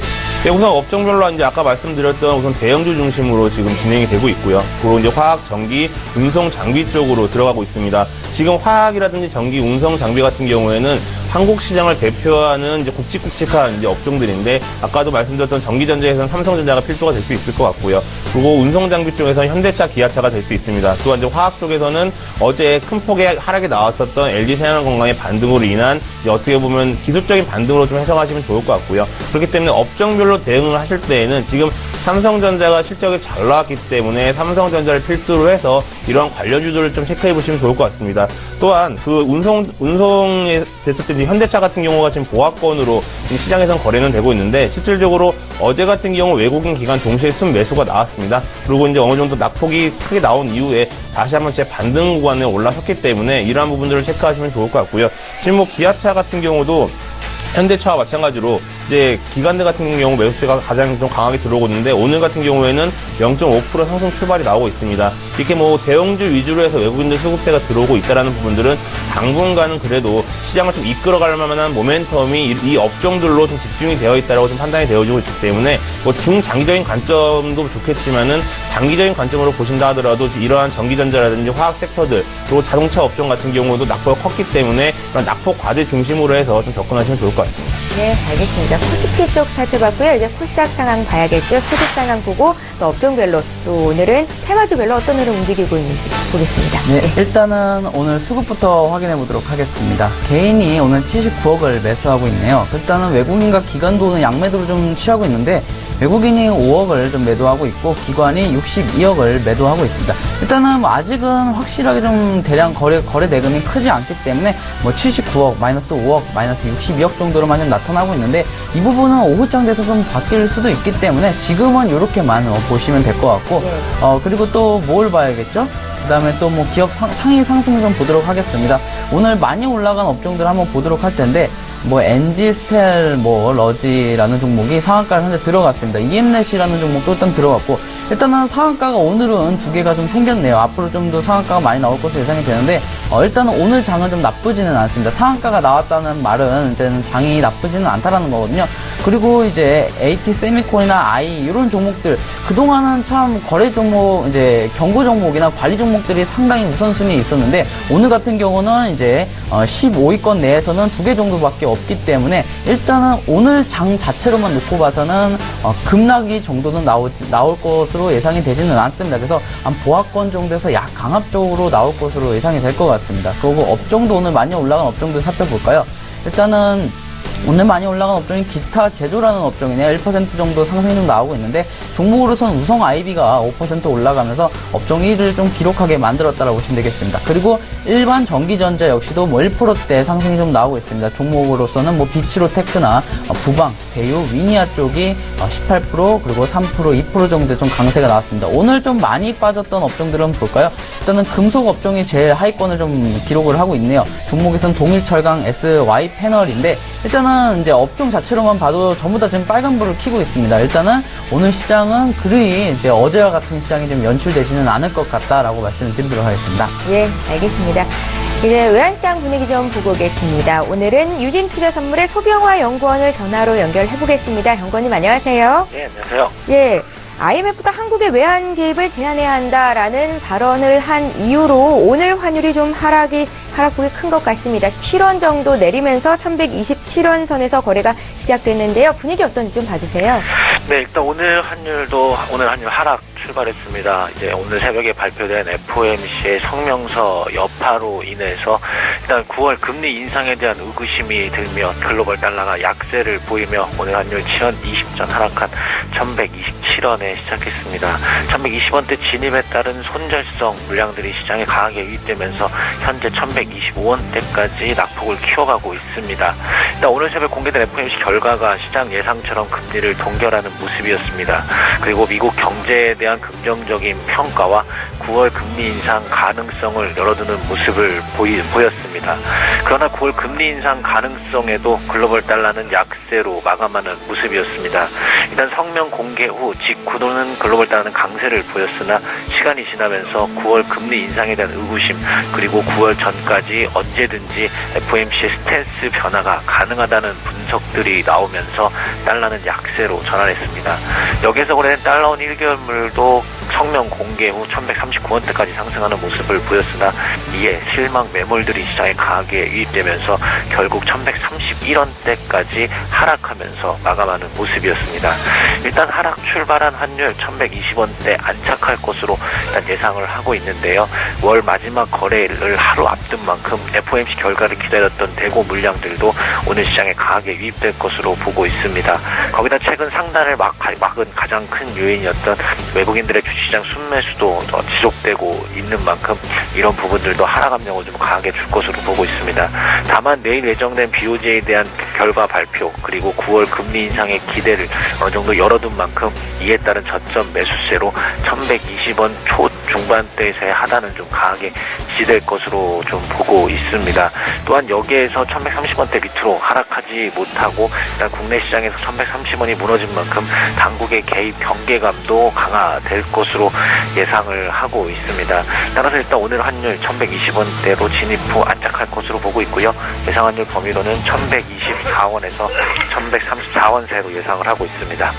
네, 우선 업종별로 이제 아까 말씀드렸던 우선 대형주 중심으로 지금 진행이 되고 있고요. 그리고 이제 화학, 전기, 운송 장비 쪽으로 들어가고 있습니다. 지금 화학이라든지 전기, 운송 장비 같은 경우에는 한국 시장을 대표하는 이제 굵직굵직한 이제 업종들인데 아까도 말씀드렸던 전기전자에서는 삼성전자가 필두가 될 수 있을 것 같고요. 그리고 운송 장비 쪽에서는 현대차, 기아차가 될 수 있습니다. 또한 이제 화학 쪽에서는 어제 큰 폭의 하락이 나왔었던 LG생활건강의 반등으로 인한 이제 어떻게 보면 기술적인 반등으로 좀 해석하시면 좋을 것 같고요. 그렇기 때문에 업종별로 대응을 하실 때에는 지금 삼성전자가 실적이 잘 나왔기 때문에 삼성전자를 필두로 해서 이러한 관련주들을 좀 체크해 보시면 좋을 것 같습니다. 또한 그 운송에 됐을 때 현대차 같은 경우가 지금 보합권으로 시장에선 거래는 되고 있는데 실질적으로 어제 같은 경우 외국인 기관 동시에 순매수가 나왔습니다. 그리고 이제 어느 정도 낙폭이 크게 나온 이후에 다시 한번 제 반등 구간에 올라섰기 때문에 이러한 부분들을 체크하시면 좋을 것 같고요. 지금 뭐 기아차 같은 경우도 현대차와 마찬가지로 이제 기관들 같은 경우 매수세가 가장 좀 강하게 들어오고 있는데 오늘 같은 경우에는 0.5% 상승 출발이 나오고 있습니다. 이렇게 뭐 대형주 위주로 해서 외국인들 수급세가 들어오고 있다라는 부분들은 당분간은 그래도 시장을 좀 이끌어갈 만한 모멘텀이 이 업종들로 좀 집중이 되어 있다라고 좀 판단이 되어지고 있기 때문에 뭐 중장기적인 관점도 좋겠지만은 단기적인 관점으로 보신다 하더라도 이러한 전기전자라든지 화학 섹터들 그리고 자동차 업종 같은 경우도 낙폭이 컸기 때문에 그런 낙폭 과대 중심으로 해서 좀 접근하시면 좋을 것 같습니다. 네, 알겠습니다. 코스피 쪽 살펴봤고요. 이제 코스닥 상황 봐야겠죠. 수급 상황 보고 또 업종별로 또 오늘은 테마주별로 어떤 흐름 움직이고 있는지 보겠습니다. 네, 일단은 오늘 수급부터 확인해 보도록 하겠습니다. 개인이 오늘 79억을 매수하고 있네요. 일단은 외국인과 기관도 오늘 양매도를 좀 취하고 있는데 외국인이 5억을 좀 매도하고 있고 기관이 62억을 매도하고 있습니다. 일단은 뭐 아직은 확실하게 좀 대량 거래 대금이 크지 않기 때문에 뭐 79억, 마이너스 5억, 마이너스 62억 정도로만 좀 나타나고 있는데 이 부분은 오후장 돼서 좀 바뀔 수도 있기 때문에 지금은 이렇게만 보시면 될 것 같고 그리고 또 뭘 봐야겠죠? 그 다음에 또 뭐 기업 상위 상승 좀 보도록 하겠습니다. 오늘 많이 올라간 업종들 한번 보도록 할 텐데 뭐 NG스텔, 뭐 러지라는 종목이 상한가를 현재 들어갔습니다. EM넷이라는 종목도 일단 들어갔고 일단은 상한가가 오늘은 두 개가 좀 생겼네요. 앞으로 좀 더 상한가가 많이 나올 것으로 예상이 되는데 일단은 오늘 장은 좀 나쁘지는 않습니다. 상한가가 나왔다는 말은 이제는 장이 나쁘지는 않다라는 거거든요. 그리고 이제 AT 세미콘이나 I 이런 종목들 그동안은 참 거래 종목 이제 경고 종목이나 관리 종목들이 상당히 우선순위에 있었는데 오늘 같은 경우는 이제 15위권 내에서는 두 개 정도밖에 없기 때문에 일단은 오늘 장 자체로만 놓고 봐서는 급락이 정도는 나올 것으로 예상이 되지는 않습니다. 그래서 한 보합권 정도에서 약 강압 쪽으로 나올 것으로 예상이 될 것 같습니다. 그리고 업종도 오늘 많이 올라간 업종들 살펴볼까요? 일단은 오늘 많이 올라간 업종이 기타 제조라는 업종이네요. 1% 정도 상승이 좀 나오고 있는데 종목으로서는 우성 IB가 5% 올라가면서 업종 1위를 좀 기록하게 만들었다라고 보시면 되겠습니다. 그리고 일반 전기전자 역시도 뭐 1%대 상승이 좀 나오고 있습니다. 종목으로서는 뭐 비치로테크나 부방, 대유, 위니아 쪽이 18% 그리고 3%, 2% 정도 좀 강세가 나왔습니다. 오늘 좀 많이 빠졌던 업종들은 볼까요? 일단은 금속 업종이 제일 하위권을 좀 기록을 하고 있네요. 종목에서는 동일철강, SY 패널인데 일단은 이제 업종 자체로만 봐도 전부 다 지금 빨간불을 켜고 있습니다. 일단은 오늘 시장은 그리 이제 어제와 같은 시장이 좀 연출되지는 않을 것 같다라고 말씀을 드리도록 하겠습니다. 예, 알겠습니다. 이제 외환시장 분위기 좀 보고 오겠습니다. 오늘은 유진투자선물의 소병화 연구원을 전화로 연결해 보겠습니다. 연구원님 안녕하세요. 네, 안녕하세요. 예. IMF가 한국의 외환 개입을 제한해야 한다라는 발언을 한 이후로 오늘 환율이 좀 하락폭이 큰 것 같습니다. 7원 정도 내리면서 1127원 선에서 거래가 시작됐는데요. 분위기 어떤지 좀 봐주세요. 네, 일단 오늘 환율 하락 출발했습니다. 이제 오늘 새벽에 발표된 FOMC의 성명서 여파로 인해서 일단 9월 금리 인상에 대한 의구심이 들며 글로벌 달러가 약세를 보이며 오늘 환율 7020전 하락한 1127원에 시작했습니다. 1120원대 진입에 따른 손절성 물량들이 시장에 강하게 유입되면서 현재 1125원대까지 낙폭을 키워가고 있습니다. 일단 오늘 새벽 공개된 FOMC 결과가 시장 예상처럼 금리를 동결하는 모습이었습니다. 그리고 미국 경제에 대한 긍정적인 평가와 9월 금리 인상 가능성을 열어두는 모습을 보였습니다. 그러나 9월 금리 인상 가능성에도 글로벌 달러는 약세로 마감하는 모습이었습니다. 일단 성명 공개 후 직후로는 글로벌 달러는 강세를 보였으나 시간이 지나면서 9월 금리 인상에 대한 의구심 그리고 9월 전까지 언제든지 FOMC의 스탠스 변화가 가능하다는 분석들이 나오면서 달러는 약세로 전환했습니다. 여기에서 거래된 달러원 1개월물도 성명 공개 후 1139원대까지 상승하는 모습을 보였으나 이에 실망 매물들이 시장에 강하게 유입되면서 결국 1131원대까지 하락하면서 마감하는 모습이었습니다. 일단 하락 출발한 환율 1120원대 안착할 것으로 일단 예상을 하고 있는데요. 월 마지막 거래를 하루 앞둔 만큼 FOMC 결과를 기다렸던 대고 물량들도 오늘 시장에 강하게 유입될 것으로 보고 있습니다. 거기다 최근 상단을 막은 가장 큰 요인이었던 외국인들의 주시장 순매수도 지속되고 있는 만큼 이런 부분들도 하락 압력을 좀 강하게 줄 것으로 보고 있습니다. 다만 내일 예정된 BOJ에 대한 결과 발표 그리고 9월 금리 인상의 기대를 어느 정도 열어둔 만큼 이에 따른 저점 매수세로 1120원 초중반대에서의 하단은 좀 강하게 지지될 것으로 좀 보고 있습니다. 또한 여기에서 1130원대 밑으로 하락하지 못하고 일단 국내 시장에서 1130원이 무너진 만큼 당국의 개입 경계감도 강화될 것으로 예상을 하고 있습니다. 따라서 일단 오늘 환율 1120원대로 진입 후 안착할 것으로 보고 있고요. 예상 환율 범위로는 1124원에서 1134원 사이로 예상을 하고 있습니다.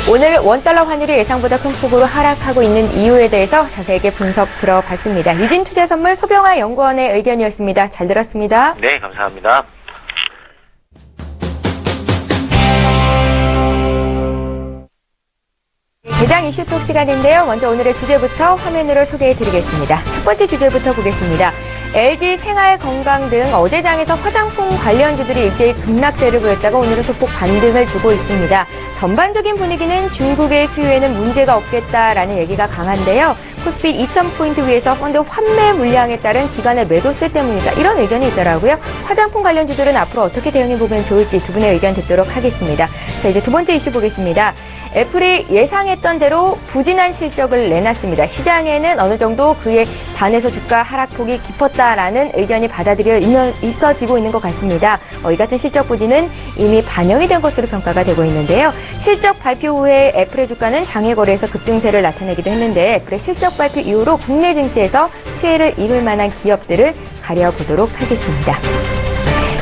오늘 원달러 환율이 예상보다 큰 폭으로 하락하고 있는 이유에 대해서 자세하게 분석 들어봤습니다. 유진투자선물 소병화 연구원의 의견이었습니다. 잘 들었습니다. 네, 감사합니다. 시장 이슈톡 시간인데요. 먼저 오늘의 주제부터 화면으로 소개해드리겠습니다. 첫 번째 주제부터 보겠습니다. LG 생활건강 등 어제장에서 화장품 관련주들이 일제히 급락세를 보였다가 오늘은 소폭 반등을 주고 있습니다. 전반적인 분위기는 중국의 수요에는 문제가 없겠다라는 얘기가 강한데요. 코스피 2000포인트 위에서 펀드 환매 물량에 따른 기관의 매도세 때문이다. 이런 의견이 있더라고요. 화장품 관련주들은 앞으로 어떻게 대응해보면 좋을지 두 분의 의견 듣도록 하겠습니다. 자, 이제 두 번째 이슈 보겠습니다. 애플이 예상했던 대로 부진한 실적을 내놨습니다. 시장에는 어느 정도 그에 반해서 주가 하락폭이 깊었다라는 의견이 받아들여 있어지고 있는 것 같습니다. 이 같은 실적 부진은 이미 반영이 된 것으로 평가가 되고 있는데요. 실적 발표 후에 애플의 주가는 장외 거래에서 급등세를 나타내기도 했는데 애플의 실적 발표 이후로 국내 증시에서 수혜를 입을 만한 기업들을 가려보도록 하겠습니다.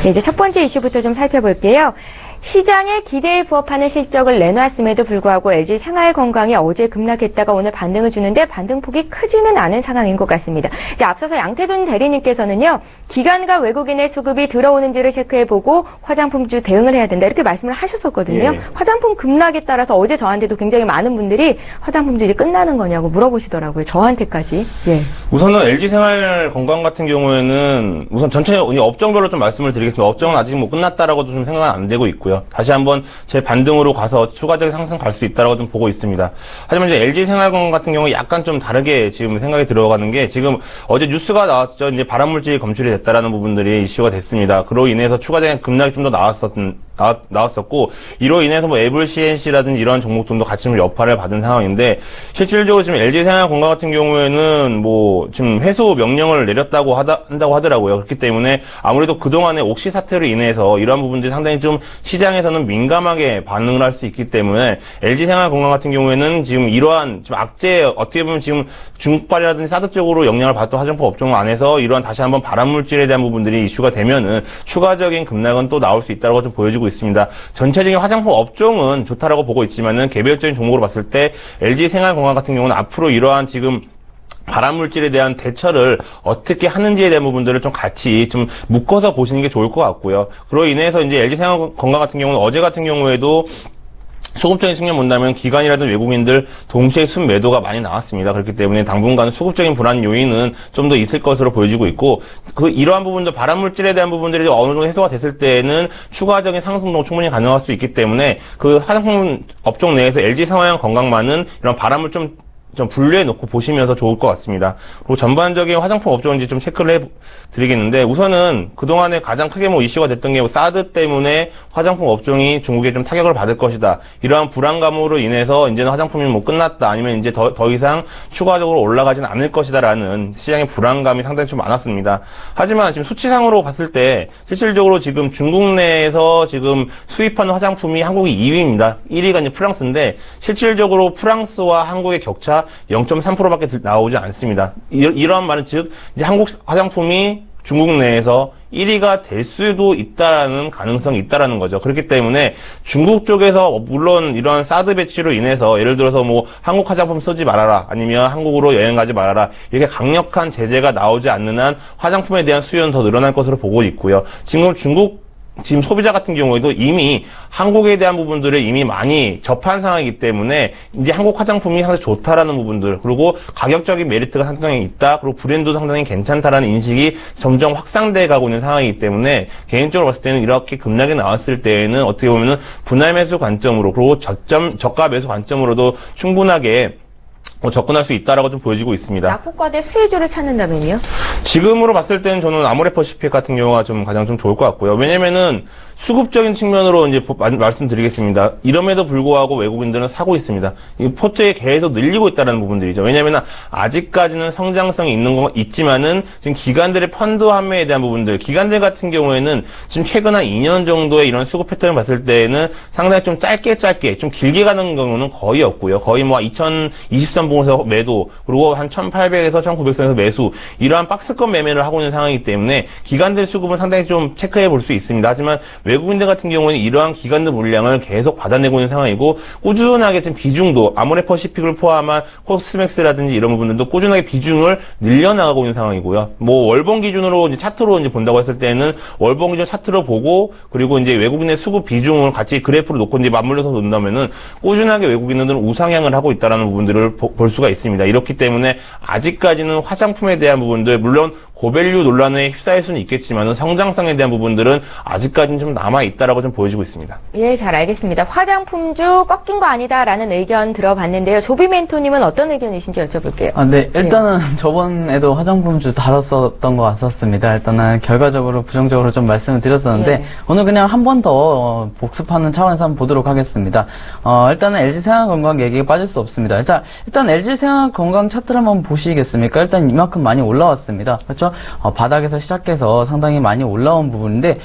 네, 이제 첫 번째 이슈부터 좀 살펴볼게요. 시장의 기대에 부합하는 실적을 내놨음에도 불구하고 LG 생활건강이 어제 급락했다가 오늘 반등을 주는데 반등폭이 크지는 않은 상황인 것 같습니다. 이제 앞서서 양태준 대리님께서는요, 기관과 외국인의 수급이 들어오는지를 체크해보고 화장품주 대응을 해야 된다 이렇게 말씀을 하셨었거든요. 예. 화장품 급락에 따라서 어제 저한테도 굉장히 많은 분들이 화장품주 이제 끝나는 거냐고 물어보시더라고요. 저한테까지. 예. 우선은 LG생활건강 같은 경우에는 우선 전체 업종별로 좀 말씀을 드리겠습니다. 업종은 아직 뭐 끝났다라고도 좀 생각은 안 되고 있고요. 다시 한번 제 반등으로 가서 추가적인 상승 갈 수 있다라고 좀 보고 있습니다. 하지만 이제 LG생활건강 같은 경우 약간 좀 다르게 지금 생각이 들어가는 게 지금 어제 뉴스가 나왔죠. 이제 발암물질이 검출이 됐다라는 부분들이 이슈가 됐습니다. 그로 인해서 추가적인 급락이 좀 더 나왔었고 이로 인해서 뭐 애블 CNC라든지 이런 종목들도 같이 좀 여파를 받은 상황인데 실질적으로 지금 LG생활건강 같은 경우에는 뭐 지금 회수 명령을 내렸다고 한다고 하더라고요. 그렇기 때문에 아무래도 그동안의 옥시 사태로 인해서 이러한 부분들이 상당히 좀 시장에서는 민감하게 반응을 할 수 있기 때문에 LG생활건강 같은 경우에는 지금 이러한 좀 악재 어떻게 보면 지금 중국발이라든지 사드 쪽으로 영향을 받던 화장품 업종 안에서 이러한 다시 한번 발암물질에 대한 부분들이 이슈가 되면은 추가적인 급락은 또 나올 수 있다고 좀 보여지고 있습니다. 전체적인 화장품 업종은 좋다라고 보고 있지만은 개별적인 종목으로 봤을 때 LG생활건강 같은 경우는 앞으로 이러한 지금 발암물질에 대한 대처를 어떻게 하는지에 대한 부분들을 좀 같이 좀 묶어서 보시는 게 좋을 것 같고요. 그로 인해서 이제 LG생활건강 같은 경우는 어제 같은 경우에도 수급적인 측면 본다면 기관이라든 외국인들 동시에 순매도가 많이 나왔습니다. 그렇기 때문에 당분간 수급적인 불안 요인은 좀 더 있을 것으로 보여지고 있고 이러한 부분들 발암물질에 대한 부분들이 어느 정도 해소가 됐을 때에는 추가적인 상승도 충분히 가능할 수 있기 때문에 그 화장품 업종 내에서 LG생활건강만은 이런 발암을 좀 분류해 놓고 보시면서 좋을 것 같습니다. 그리고 전반적인 화장품 업종인지 좀 체크를 해드리겠는데 우선은 그동안에 가장 크게 뭐 이슈가 됐던 게 사드 때문에 화장품 업종이 중국에 좀 타격을 받을 것이다. 이러한 불안감으로 인해서 이제는 화장품이 뭐 끝났다. 아니면 이제 더 이상 추가적으로 올라가진 않을 것이다라는 시장의 불안감이 상당히 좀 많았습니다. 하지만 지금 수치상으로 봤을 때 실질적으로 지금 중국 내에서 지금 수입하는 화장품이 한국이 2위입니다. 1위가 이제 프랑스인데 실질적으로 프랑스와 한국의 격차 0.3%밖에 나오지 않습니다. 이러한 말은 즉 이제 한국 화장품이 중국 내에서 1위가 될 수도 있다라는 가능성이 있다라는 거죠. 그렇기 때문에 중국 쪽에서 물론 이런 사드 배치로 인해서 예를 들어서 뭐 한국 화장품 쓰지 말아라 아니면 한국으로 여행 가지 말아라 이렇게 강력한 제재가 나오지 않는 한 화장품에 대한 수요는 더 늘어날 것으로 보고 있고요. 지금 소비자 같은 경우에도 이미 한국에 대한 부분들을 이미 많이 접한 상황이기 때문에 이제 한국 화장품이 상당히 좋다라는 부분들 그리고 가격적인 메리트가 상당히 있다 그리고 브랜드도 상당히 괜찮다라는 인식이 점점 확산돼 가고 있는 상황이기 때문에 개인적으로 봤을 때는 이렇게 급락이 나왔을 때에는 어떻게 보면은 분할 매수 관점으로 그리고 저가 매수 관점으로도 충분하게 접근할 수 있다라고 좀 보여지고 있습니다. 약국과대 수혜주를 찾는다면요? 지금으로 봤을 때는 저는 아모레퍼시픽 같은 경우가 좀 가장 좀 좋을 것 같고요. 왜냐면은 수급적인 측면으로 이제 말씀드리겠습니다. 이럼에도 불구하고 외국인들은 사고 있습니다. 이 포트에 계속 늘리고 있다는 부분들이죠. 왜냐면은 아직까지는 성장성이 있는 건 있지만은 지금 기관들의 펀드 환매에 대한 부분들, 기관들 같은 경우에는 지금 최근 한 2년 정도의 이런 수급 패턴을 봤을 때에는 상당히 좀 짧게 좀 길게 가는 경우는 거의 없고요. 거의 뭐 2023분에서 매도, 그리고 한 1800에서 1900선에서 매수, 이러한 박스권 매매를 하고 있는 상황이기 때문에 기관들 수급은 상당히 좀 체크해 볼 수 있습니다. 하지만 외국인들 같은 경우는 이러한 기관들 물량을 계속 받아내고 있는 상황이고 꾸준하게 지금 비중도 아모레퍼시픽을 포함한 코스맥스라든지 이런 부분들도 꾸준하게 비중을 늘려나가고 있는 상황이고요. 뭐 월봉 기준으로 이제 차트로 이제 본다고 했을 때는 월봉 기준 차트로 보고 그리고 이제 외국인의 수급 비중을 같이 그래프로 놓고 이제 맞물려서 본다면은 꾸준하게 외국인들은 우상향을 하고 있다라는 부분들을 볼 수가 있습니다. 이렇기 때문에 아직까지는 화장품에 대한 부분들 물론 고밸류 논란에 휩싸일 수는 있겠지만은 성장성에 대한 부분들은 아직까지는 좀 남아 있다라고 좀 보여지고 있습니다. 예, 잘 알겠습니다. 화장품주 꺾인 거 아니다라는 의견 들어봤는데요. 조비 멘토님은 어떤 의견이신지 여쭤볼게요. 네. 일단은 저번에도 화장품주 다뤘었던 것 같았습니다. 일단은 결과적으로 부정적으로 좀 말씀을 드렸었는데 예. 오늘 그냥 한 번 더 복습하는 차원에서 한번 보도록 하겠습니다. 일단은 LG생활건강 얘기가 빠질 수 없습니다. 일단 LG생활건강 차트를 한번 보시겠습니까? 일단 이만큼 많이 올라왔습니다. 그렇죠? 바닥에서 시작해서 상당히 많이 올라온 부분인데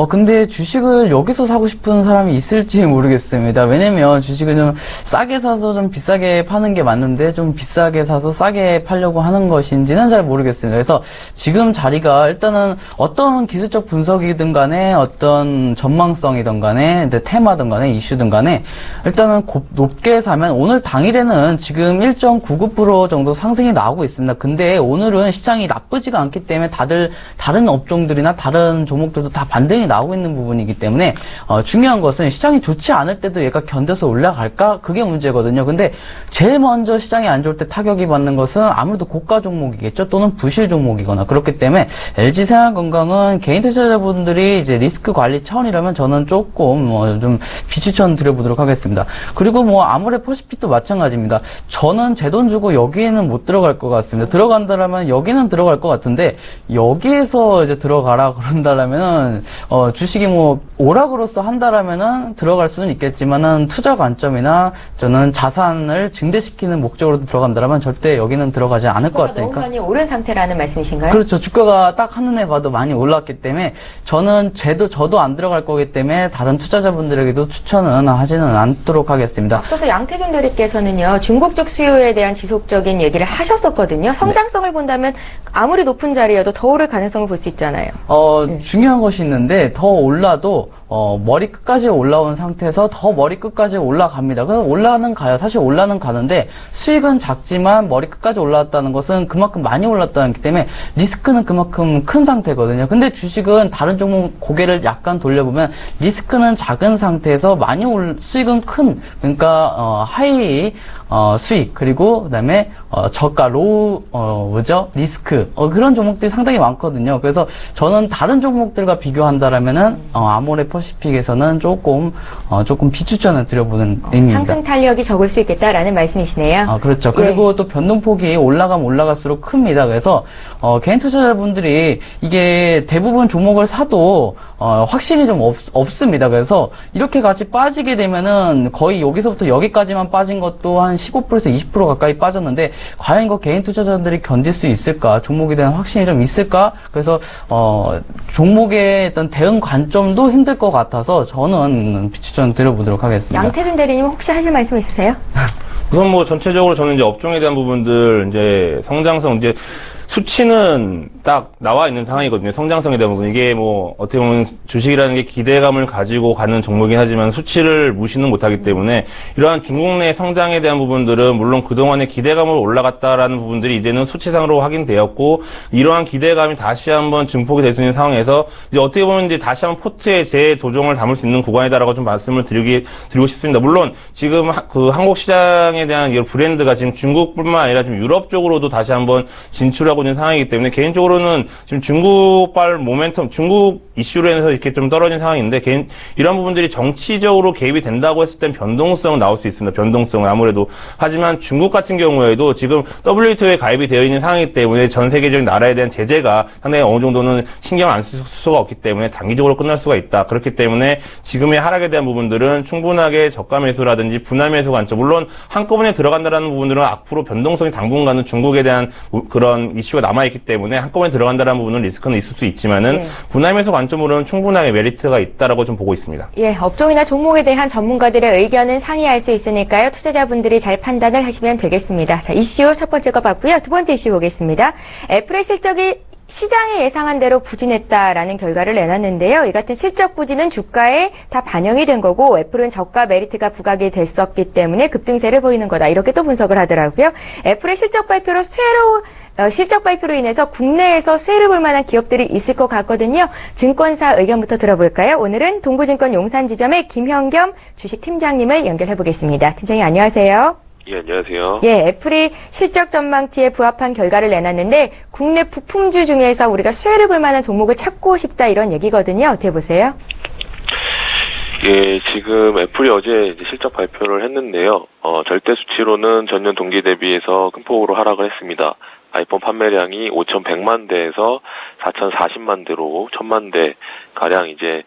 근데 주식을 여기서 사고 싶은 사람이 있을지 모르겠습니다. 왜냐면 주식을 좀 싸게 사서 좀 비싸게 파는 게 맞는데 좀 비싸게 사서 싸게 팔려고 하는 것인지는 잘 모르겠습니다. 그래서 지금 자리가 일단은 어떤 기술적 분석이든 간에 어떤 전망성이든 간에 이제 테마든 간에 이슈든 간에 일단은 높게 사면 오늘 당일에는 지금 1.99% 정도 상승이 나오고 있습니다. 근데 오늘은 시장이 나쁘지가 않기 때문에 다들 다른 업종들이나 다른 종목들도 다 반등이 나오고 있는 부분이기 때문에 중요한 것은 시장이 좋지 않을 때도 얘가 견뎌서 올라갈까? 그게 문제거든요. 근데 제일 먼저 시장이 안 좋을 때 타격이 받는 것은 아무래도 고가 종목이겠죠. 또는 부실 종목이거나 그렇기 때문에 LG생활건강은 개인 투자자분들이 이제 리스크 관리 차원이라면 저는 조금 좀 비추천 드려보도록 하겠습니다. 그리고 뭐 아모레퍼시픽도 마찬가지입니다. 저는 제 돈 주고 여기에는 못 들어갈 것 같습니다. 들어간다라면 여기는 들어갈 것 같은데 여기에서 이제 들어가라 그런다라면은 주식이 뭐 오락으로서 한다라면은 들어갈 수는 있겠지만은 투자 관점이나 저는 자산을 증대시키는 목적으로 들어간다라면 절대 여기는 들어가지 않을 것 같으니까. 너무 많이 오른 상태라는 말씀이신가요? 그렇죠. 주가가 딱 한눈에 봐도 많이 올랐기 때문에 저는 저도 안 들어갈 거기 때문에 다른 투자자분들에게도 추천은 하지는 않도록 하겠습니다. 앞서서 양태준 대리께서는요, 중국 쪽 수요에 대한 지속적인 얘기를 하셨었거든요. 성장성을 본다면 아무리 높은 자리여도 더 오를 가능성을 볼 수 있잖아요. 중요한 것이 있는데 더 올라도 머리 끝까지 올라온 상태에서 더 머리 끝까지 올라갑니다. 그럼 올라는 가요. 사실 올라는 가는데 수익은 작지만 머리 끝까지 올라왔다는 것은 그만큼 많이 올랐다는 기 때문에 리스크는 그만큼 큰 상태거든요. 근데 주식은 다른 종목 고개를 약간 돌려보면 리스크는 작은 상태에서 많이 수익은 큰, 그러니까 하이 수익 그리고 그다음에 저가 로우 리스크 그런 종목들이 상당히 많거든요. 그래서 저는 다른 종목들과 비교한다라면은 아모레퍼시픽에서는 조금 비추천을 드려보는 의미입니다. 상승 탄력이 적을 수 있겠다라는 말씀이시네요. 그렇죠. 그리고 또 변동폭이 올라가면 올라갈수록 큽니다. 그래서 개인 투자자분들이 이게 대부분 종목을 사도 확신이 좀 없습니다. 그래서 이렇게 같이 빠지게 되면은 거의 여기서부터 여기까지만 빠진 것도 한 15%에서 20% 가까이 빠졌는데 과연 이거 개인 투자자들이 견딜 수 있을까? 종목에 대한 확신이 좀 있을까? 그래서 종목의 어떤 대응 관점도 힘들 것 같아서 저는 비추천 드려보도록 하겠습니다. 양태준 대리님 혹시 하실 말씀 있으세요? 우선 뭐 전체적으로 저는 이제 업종에 대한 부분들 이제 성장성 이제 수치는 딱 나와 있는 상황이거든요. 성장성에 대한 부분. 이게 뭐 어떻게 보면 주식이라는 게 기대감을 가지고 가는 종목이긴 하지만 수치를 무시는 못하기 때문에 이러한 중국 내 성장에 대한 부분들은 물론 그동안의 기대감으로 올라갔다라는 부분들이 이제는 수치상으로 확인되었고 이러한 기대감이 다시 한번 증폭이 될 수 있는 상황에서 이제 어떻게 보면 이제 다시 한번 포트에 재도정을 담을 수 있는 구간이다라고 좀 말씀을 드리고 싶습니다. 물론 지금 그 한국 시장에 대한 이 브랜드가 지금 중국뿐만 아니라 지금 유럽 쪽으로도 다시 한번 진출하고 있는 상황이기 때문에 개인적으로는 지금 중국발 모멘텀, 중국 이슈로 인해서 이렇게 좀 떨어진 상황인데 이런 부분들이 정치적으로 개입이 된다고 했을 땐 변동성은 나올 수 있습니다. 변동성은 아무래도. 하지만 중국 같은 경우에도 지금 WTO에 가입이 되어 있는 상황이기 때문에 전 세계적인 나라에 대한 제재가 상당히 어느 정도는 신경을 안 쓸 수가 없기 때문에 단기적으로 끝날 수가 있다. 그렇기 때문에 지금의 하락에 대한 부분들은 충분하게 저가 매수라든지 분할 매수 관점, 물론 한꺼번에 들어간다라는 부분들은 앞으로 변동성이 당분간은 중국에 대한 그런 이슈가 남아있기 때문에 한꺼번에 들어간다는 부분은 리스크는 있을 수 있지만은 분할 매수 관점으로는 충분하게 메리트가 있다라고 좀 보고 있습니다. 예, 업종이나 종목에 대한 전문가들의 의견은 상이할 수 있으니까요. 투자자분들이 잘 판단을 하시면 되겠습니다. 자, 이슈 첫 번째 거 봤고요. 두 번째 이슈 보겠습니다. 애플의 실적이 시장이 예상한 대로 부진했다라는 결과를 내놨는데요. 이 같은 실적 부진은 주가에 다 반영이 된 거고 애플은 저가 메리트가 부각이 됐었기 때문에 급등세를 보이는 거다. 이렇게 또 분석을 하더라고요. 애플의 실적 발표로 인해서 국내에서 수혜를 볼 만한 기업들이 있을 것 같거든요. 증권사 의견부터 들어볼까요? 오늘은 동부증권 용산지점의 김현겸 주식팀장님을 연결해 보겠습니다. 팀장님 안녕하세요. 예, 안녕하세요. 예, 애플이 실적 전망치에 부합한 결과를 내놨는데 국내 부품주 중에서 우리가 수혜를 볼 만한 종목을 찾고 싶다 이런 얘기거든요. 어떻게 보세요? 예, 지금 애플이 어제 이제 실적 발표를 했는데요. 절대 수치로는 전년 동기 대비해서 큰 폭으로 하락을 했습니다. 아이폰 판매량이 5,100만 대에서 4,040만 대로 1,000만 대 가량 이제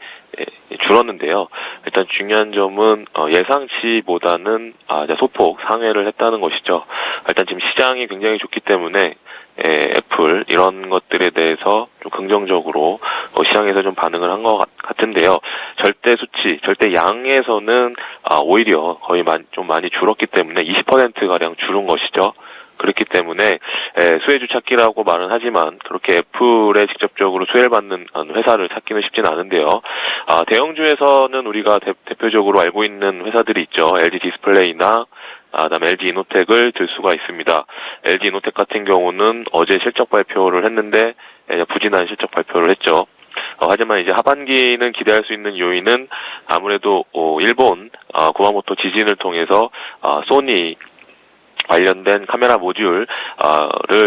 줄었는데요. 일단 중요한 점은 예상치보다는 이제 소폭 상회를 했다는 것이죠. 일단 지금 시장이 굉장히 좋기 때문에 애플 이런 것들에 대해서 좀 긍정적으로 시장에서 좀 반응을 한 것 같은데요. 절대 수치, 절대 양에서는 오히려 거의 좀 많이 줄었기 때문에 20% 가량 줄은 것이죠. 그렇기 때문에 수혜주 찾기라고 말은 하지만 그렇게 애플에 직접적으로 수혜를 받는 회사를 찾기는 쉽지는 않은데요. 대형주에서는 우리가 대표적으로 알고 있는 회사들이 있죠. LG 디스플레이나 그다음에 LG 이노텍을 들 수가 있습니다. LG 이노텍 같은 경우는 어제 실적 발표를 했는데 부진한 실적 발표를 했죠. 하지만 이제 하반기는 기대할 수 있는 요인은 아무래도 일본 구마모토 지진을 통해서 소니 관련된 카메라 모듈을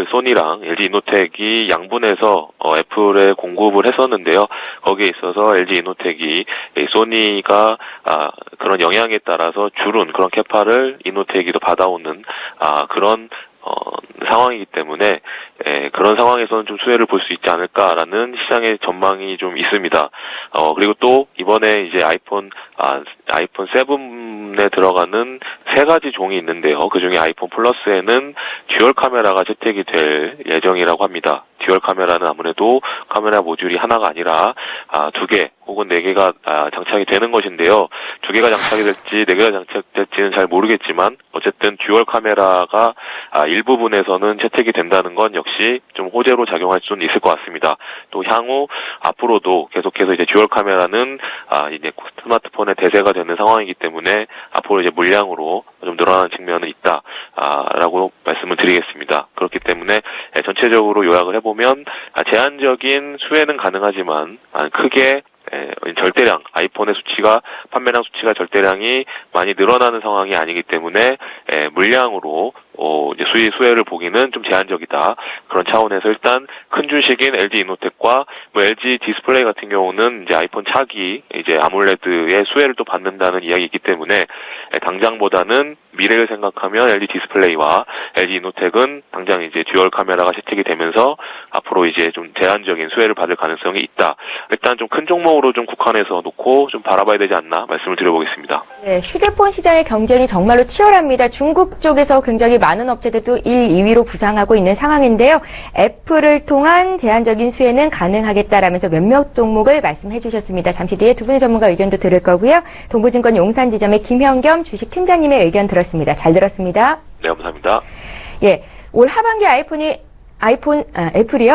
소니랑 LG 이노텍이 양분해서 애플에 공급을 했었는데요. 거기에 있어서 LG 이노텍이 소니가 그런 영향에 따라서 줄은 그런 캐파를 이노텍이 더 받아오는 그런 상황이기 때문에 그런 상황에서는 좀 수혜를 볼 수 있지 않을까라는 시장의 전망이 좀 있습니다. 그리고 또 이번에 이제 아이폰 7에 들어가는 세 가지 종이 있는데요. 그중에 아이폰 플러스에는 듀얼 카메라가 채택이 될 예정이라고 합니다. 듀얼 카메라는 아무래도 카메라 모듈이 하나가 아니라 2개 혹은 4개가 장착이 되는 것인데요. 2개가 장착이 될지 4개가 장착될지는 잘 모르겠지만 어쨌든 듀얼 카메라가 일부분에서는 채택이 된다는 건 역시 좀 호재로 작용할 수는 있을 것 같습니다. 또 향후 앞으로도 계속해서 이제 듀얼 카메라는 이제 스마트폰의 대세가 되는 상황이기 때문에 앞으로 이제 물량으로 좀 늘어나는 측면은 있다라고 말씀을 드리겠습니다. 그렇기 때문에 전체적으로 요약을 해보면 제한적인 수혜는 가능하지만 크게 절대량, 아이폰의 수치가, 판매량 수치가 절대량이 많이 늘어나는 상황이 아니기 때문에, 물량으로, 이제 수혜를 보기는 좀 제한적이다. 그런 차원에서 일단 큰 주식인 LG 이노텍과 LG 디스플레이 같은 경우는 이제 아이폰 차기, 이제 아몰레드의 수혜를 또 받는다는 이야기이기 때문에, 당장보다는 미래를 생각하면 LG 디스플레이와 LG 이노텍은 당장 이제 듀얼 카메라가 채택이 되면서 앞으로 이제 좀 제한적인 수혜를 받을 가능성이 있다. 일단 좀 큰 종목으로 좀 국한해서 놓고 좀 바라봐야 되지 않나 말씀을 드려보겠습니다. 네, 휴대폰 시장의 경쟁이 정말로 치열합니다. 중국 쪽에서 굉장히 많은 업체들도 1, 2위로 부상하고 있는 상황인데요. 애플을 통한 제한적인 수혜는 가능하겠다라면서 몇몇 종목을 말씀해 주셨습니다. 잠시 뒤에 두 분의 전문가 의견도 들을 거고요. 동부증권 용산지점의 김현겸 주식팀장님의 의견 들었습니다. 잘 들었습니다. 네, 감사합니다. 예, 올 하반기 애플이요.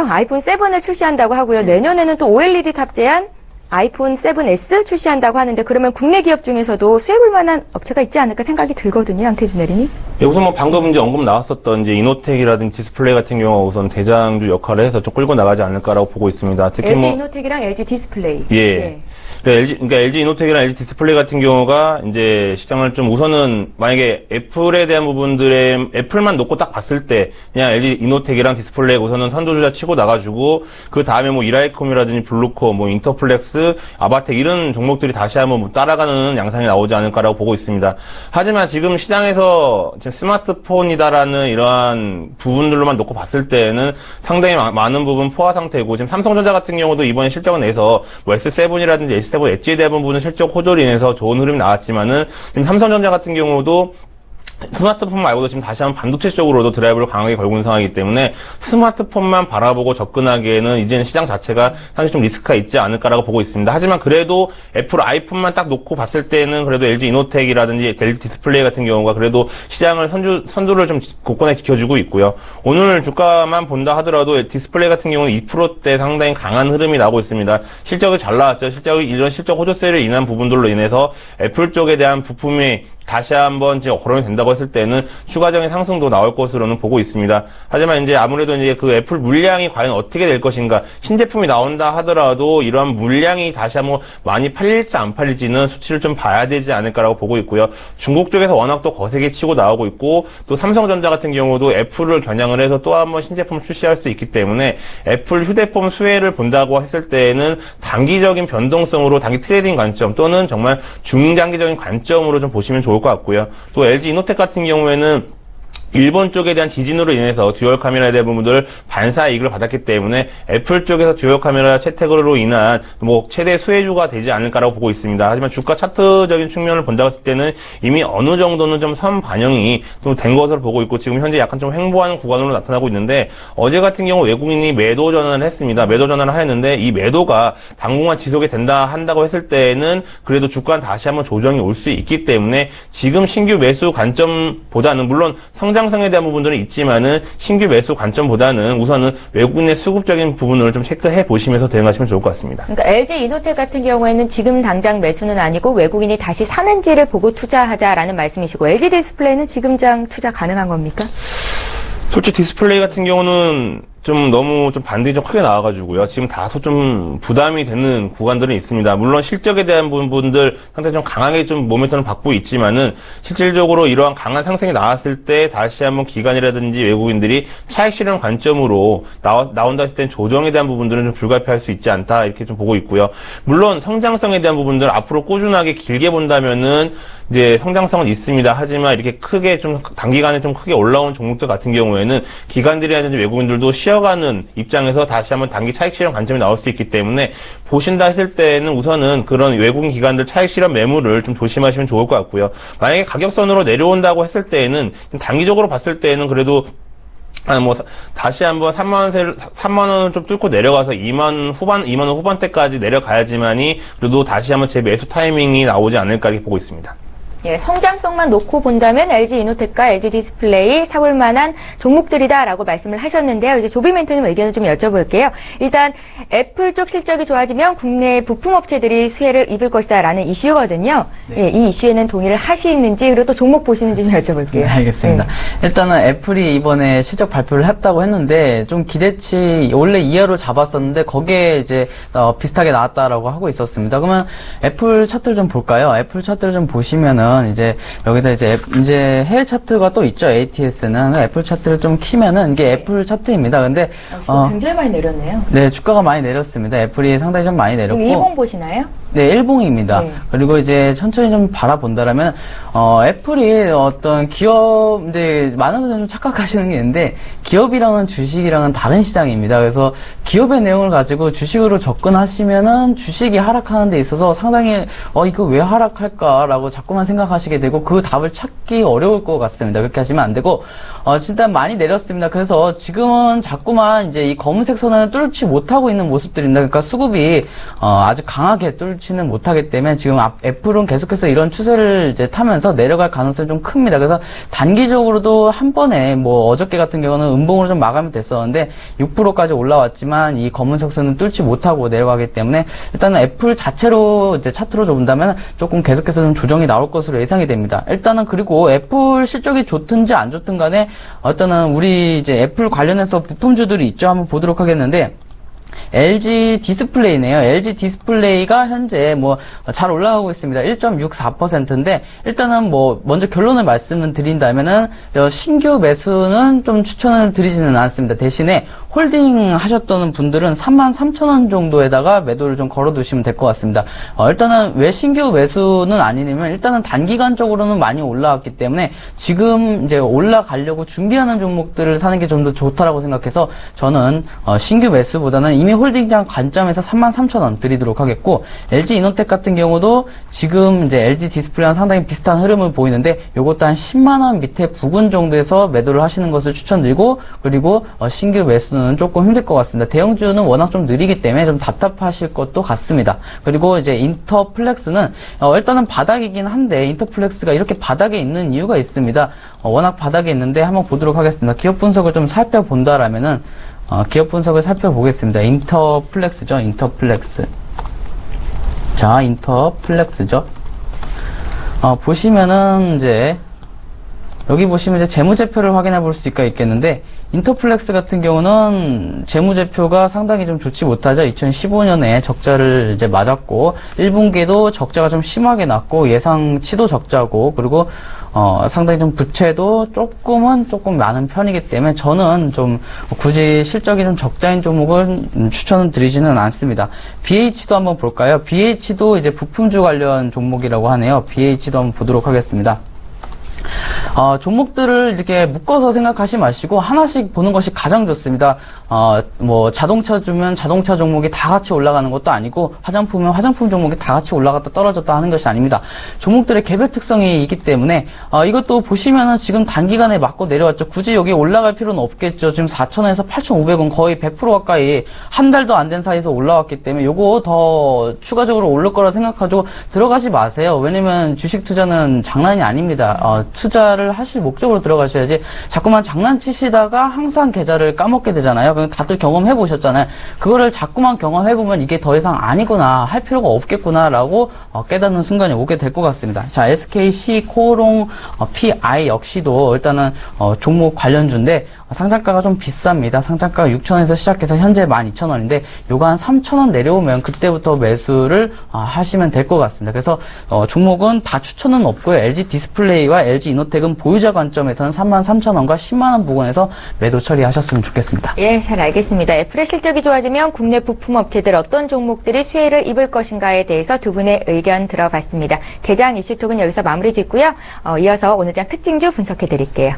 아이폰 7을 출시한다고 하고요. 내년에는 또 OLED 탑재한 아이폰 7S 출시한다고 하는데 그러면 국내 기업 중에서도 수혜볼 만한 업체가 있지 않을까 생각이 들거든요. 양태준 대리님. 예, 우선 방금 이제 언급 나왔었던 이제 이노텍이라든지 디스플레이 같은 경우가 우선 대장주 역할을 해서 좀 끌고 나가지 않을까라고 보고 있습니다. 특히 LG 이노텍이랑 LG 디스플레이. 예. 그러니까 LG 이노텍이랑 LG 디스플레이 같은 경우가 이제 시장을 좀 우선은 만약에 애플에 대한 부분들에 애플만 놓고 딱 봤을 때 그냥 LG 이노텍이랑 디스플레이 우선은 선두주자 치고 나가지고 그 다음에 이라이콤이라든지 블루콤, 인터플렉스, 아바텍 이런 종목들이 다시 한번 따라가는 양상이 나오지 않을까라고 보고 있습니다. 하지만 지금 시장에서 지금 스마트폰이다라는 이러한 부분들로만 놓고 봤을 때는 상당히 많은 부분 포화 상태고 지금 삼성전자 같은 경우도 이번에 실적을 내서 S7이라든지 S7 엣지에 대한 부분은 실적 호조로 인해서 좋은 흐름이 나왔지만은 지금 삼성전자 같은 경우도 스마트폰 말고도 지금 다시 한번 반도체 쪽으로도 드라이브를 강하게 걸고 있는 상황이기 때문에 스마트폰만 바라보고 접근하기에는 이제는 시장 자체가 사실 좀 리스크가 있지 않을까라고 보고 있습니다. 하지만 그래도 애플 아이폰만 딱 놓고 봤을 때는 그래도 LG 이노텍이라든지 LG 디스플레이 같은 경우가 그래도 시장을 선두를 좀 곳곳에 지켜주고 있고요. 오늘 주가만 본다 하더라도 디스플레이 같은 경우는 2%대 상당히 강한 흐름이 나오고 있습니다. 실적이 잘 나왔죠. 이런 실적 호조세를 인한 부분들로 인해서 애플 쪽에 대한 부품이 다시 한번 이제 거론이 된다고 했을 때는 추가적인 상승도 나올 것으로는 보고 있습니다. 하지만 이제 아무래도 이제 그 애플 물량이 과연 어떻게 될 것인가, 신제품이 나온다 하더라도 이러한 물량이 다시 한번 많이 팔릴지 안 팔릴지는 수치를 좀 봐야 되지 않을까라고 보고 있고요. 중국 쪽에서 워낙 또 거세게 치고 나오고 있고, 또 삼성전자 같은 경우도 애플을 겨냥을 해서 또 한번 신제품 출시할 수 있기 때문에 애플 휴대폰 수혜를 본다고 했을 때에는 단기적인 변동성으로 단기 트레이딩 관점 또는 정말 중장기적인 관점으로 좀 보시면 좋을 것 같고요. 또 LG 이노텍 같은 경우에는 일본 쪽에 대한 지진으로 인해서 듀얼 카메라에 대한 부분들 반사 이익을 받았기 때문에 애플 쪽에서 듀얼 카메라 채택으로 인한 뭐 최대 수혜주가 되지 않을까라고 보고 있습니다. 하지만 주가 차트적인 측면을 본다고 했을 때는 이미 어느 정도는 좀 선 반영이 좀 된 것으로 보고 있고 지금 현재 약간 좀 횡보하는 구간으로 나타나고 있는데 어제 같은 경우 외국인이 매도 전환을 했습니다. 매도 전환을 하였는데 이 매도가 당분간 지속이 한다고 했을 때는 그래도 주가는 다시 한번 조정이 올 수 있기 때문에 지금 신규 매수 관점보다는 물론 성장성에 대한 부분들은 있지만은 신규 매수 관점보다는 우선은 외국인의 수급적인 부분을 좀 체크해 보시면서 대응하시면 좋을 것 같습니다. 그러니까 LG 이노텍 같은 경우에는 지금 당장 매수는 아니고 외국인이 다시 사는지를 보고 투자하자라는 말씀이시고 LG 디스플레이는 지금장 투자 가능한 겁니까? 솔직히 디스플레이 같은 경우는 좀 너무 좀 반등이 좀 크게 나와가지고요. 지금 다소 좀 부담이 되는 구간들은 있습니다. 물론 실적에 대한 부분들 상당히 좀 강하게 좀 모멘텀을 받고 있지만은 실질적으로 이러한 강한 상승이 나왔을 때 다시 한번 기관이라든지 외국인들이 차익 실현 관점으로 나온다 했을 땐 조정에 대한 부분들은 좀 불가피할 수 있지 않다 이렇게 좀 보고 있고요. 물론 성장성에 대한 부분들 앞으로 꾸준하게 길게 본다면은 이제 성장성은 있습니다. 하지만 이렇게 크게 좀 단기간에 좀 크게 올라온 종목들 같은 경우에는 기관들이라든지 외국인들도 쉬어가는 입장에서 다시 한번 단기 차익 실현 관점이 나올 수 있기 때문에 보신다 했을 때는 우선은 그런 외국인 기관들 차익 실현 매물을 좀 조심하시면 좋을 것 같고요. 만약에 가격선으로 내려온다고 했을 때에는 단기적으로 봤을 때에는 그래도 다시 한번 3만 원을 좀 뚫고 내려가서 2만 원 후반대까지 내려가야지만이 그래도 다시 한번 제 매수 타이밍이 나오지 않을까 이렇게 보고 있습니다. 예, 성장성만 놓고 본다면 LG 이노텍과 LG 디스플레이 사볼 만한 종목들이다라고 말씀을 하셨는데요. 이제 조비 멘토님 의견을 좀 여쭤볼게요. 일단 애플 쪽 실적이 좋아지면 국내 부품업체들이 수혜를 입을 것이다라는 이슈거든요. 네. 예, 이 이슈에는 동의를 하시는지 그리고 또 종목 보시는지 좀 여쭤볼게요. 네, 알겠습니다. 예. 일단은 애플이 이번에 실적 발표를 했다고 했는데 좀 기대치 원래 이하로 잡았었는데 거기에 이제 비슷하게 나왔다라고 하고 있었습니다. 그러면 애플 차트를 좀 볼까요? 애플 차트를 좀 보시면은 이제 여기다 이제 해외 차트가 또 있죠. ATS는 애플 차트를 좀 키면은 이게 애플 차트입니다. 근데 굉장히 많이 내렸네요. 네, 주가가 많이 내렸습니다. 애플이 상당히 좀 많이 내렸고. 일봉 보시나요? 네, 일봉입니다. 네. 그리고 이제 천천히 좀 바라본다라면, 애플이 어떤 기업, 이제 많은 분들은 좀 착각하시는 게 있는데, 기업이랑은 주식이랑은 다른 시장입니다. 그래서 기업의 내용을 가지고 주식으로 접근하시면은 주식이 하락하는 데 있어서 상당히, 이거 왜 하락할까라고 자꾸만 생각하시게 되고, 그 답을 찾기 어려울 것 같습니다. 그렇게 하시면 안 되고, 일단 많이 내렸습니다. 그래서 지금은 자꾸만 이제 이 검은색 선을 뚫지 못하고 있는 모습들입니다. 그러니까 수급이, 아주 강하게 뚫지는 못하기 때문에 지금 애플은 계속해서 이런 추세를 이제 타면서 내려갈 가능성이 좀 큽니다. 그래서 단기적으로도 한 번에 뭐 어저께 같은 경우는 음봉으로 좀 마감이 됐었는데 6%까지 올라왔지만 이 검은색 선은 뚫지 못하고 내려가기 때문에 일단은 애플 자체로 이제 차트로 본다면 조금 계속해서 좀 조정이 나올 것으로 예상이 됩니다. 일단은 그리고 애플 실적이 좋든지 안 좋든 간에 일단은 우리 이제 애플 관련해서 부품주들이 있죠. 한번 보도록 하겠는데 LG 디스플레이네요. LG 디스플레이가 현재 뭐 잘 올라가고 있습니다. 1.64%인데 일단은 뭐 먼저 결론을 말씀을 드린다면은 신규 매수는 좀 추천을 드리지는 않습니다. 대신에 홀딩 하셨던 분들은 33,000원 정도에다가 매도를 좀 걸어두시면 될 것 같습니다. 일단은 왜 신규 매수는 아니냐면 일단은 단기간적으로는 많이 올라왔기 때문에 지금 이제 올라가려고 준비하는 종목들을 사는 게 좀 더 좋다라고 생각해서 저는 신규 매수보다는 이미 홀딩장 관점에서 33,000원 드리도록 하겠고, LG 이노텍 같은 경우도 지금 이제 LG 디스플레이랑 상당히 비슷한 흐름을 보이는데 요것도 한 10만원 밑에 부근 정도에서 매도를 하시는 것을 추천드리고, 그리고 신규 매수는 조금 힘들 것 같습니다. 대형주는 워낙 좀 느리기 때문에 좀 답답하실 것도 같습니다. 그리고 이제 인터플렉스는 일단은 바닥이긴 한데 인터플렉스가 이렇게 바닥에 있는 이유가 있습니다. 워낙 바닥에 있는데 한번 보도록 하겠습니다. 기업 분석을 좀 살펴본다라면은 기업 분석을 살펴보겠습니다. 인터플렉스죠. 인터플렉스. 자, 인터플렉스죠. 보시면은 이제 여기 보시면 이제 재무제표를 확인해 볼 수가 있겠는데, 인터플렉스 같은 경우는 재무제표가 상당히 좀 좋지 못하죠. 2015년에 적자를 이제 맞았고, 1분기에도 적자가 좀 심하게 났고, 예상치도 적자고, 그리고 상당히 좀 부채도 조금 많은 편이기 때문에 저는 좀 굳이 실적이 좀 적자인 종목을 추천을 드리지는 않습니다. BH도 한번 볼까요? BH도 이제 부품주 관련 종목이라고 하네요. BH도 한번 보도록 하겠습니다. 종목들을 이렇게 묶어서 생각하지 마시고 하나씩 보는 것이 가장 좋습니다. 뭐 자동차 주면 자동차 종목이 다 같이 올라가는 것도 아니고, 화장품이면 화장품 종목이 다 같이 올라갔다 떨어졌다 하는 것이 아닙니다. 종목들의 개별 특성이 있기 때문에 이것도 보시면은 지금 단기간에 맞고 내려왔죠. 굳이 여기 올라갈 필요는 없겠죠. 지금 4,000원에서 8,500원 거의 100% 가까이 한 달도 안 된 사이에서 올라왔기 때문에 요거 더 추가적으로 오를 거라 생각하고 들어가지 마세요. 왜냐면 주식 투자는 장난이 아닙니다. 투자를 하실 목적으로 들어가셔야지 자꾸만 장난치시다가 항상 계좌를 까먹게 되잖아요. 그럼 다들 경험해 보셨잖아요. 그거를 자꾸만 경험해 보면 이게 더 이상 아니구나, 할 필요가 없겠구나라고 깨닫는 순간이 오게 될 것 같습니다. 자, SKC 코오롱 PI 역시도 일단은 종목 관련주인데 상장가가 좀 비쌉니다. 상장가가 6,000원에서 시작해서 현재 12,000원인데 요거 한 3,000원 내려오면 그때부터 매수를 하시면 될 것 같습니다. 그래서 종목은 다 추천은 없고요. LG 디스플레이와 LG 이노텍은 보유자 관점에서는 33,000원과 10만원 부근에서 매도 처리하셨으면 좋겠습니다. 예, 잘 알겠습니다. 애플의 실적이 좋아지면 국내 부품업체들 어떤 종목들이 수혜를 입을 것인가에 대해서 두 분의 의견 들어봤습니다. 개장 이슈톡은 여기서 마무리 짓고요. 이어서 오늘 장 특징주 분석해 드릴게요.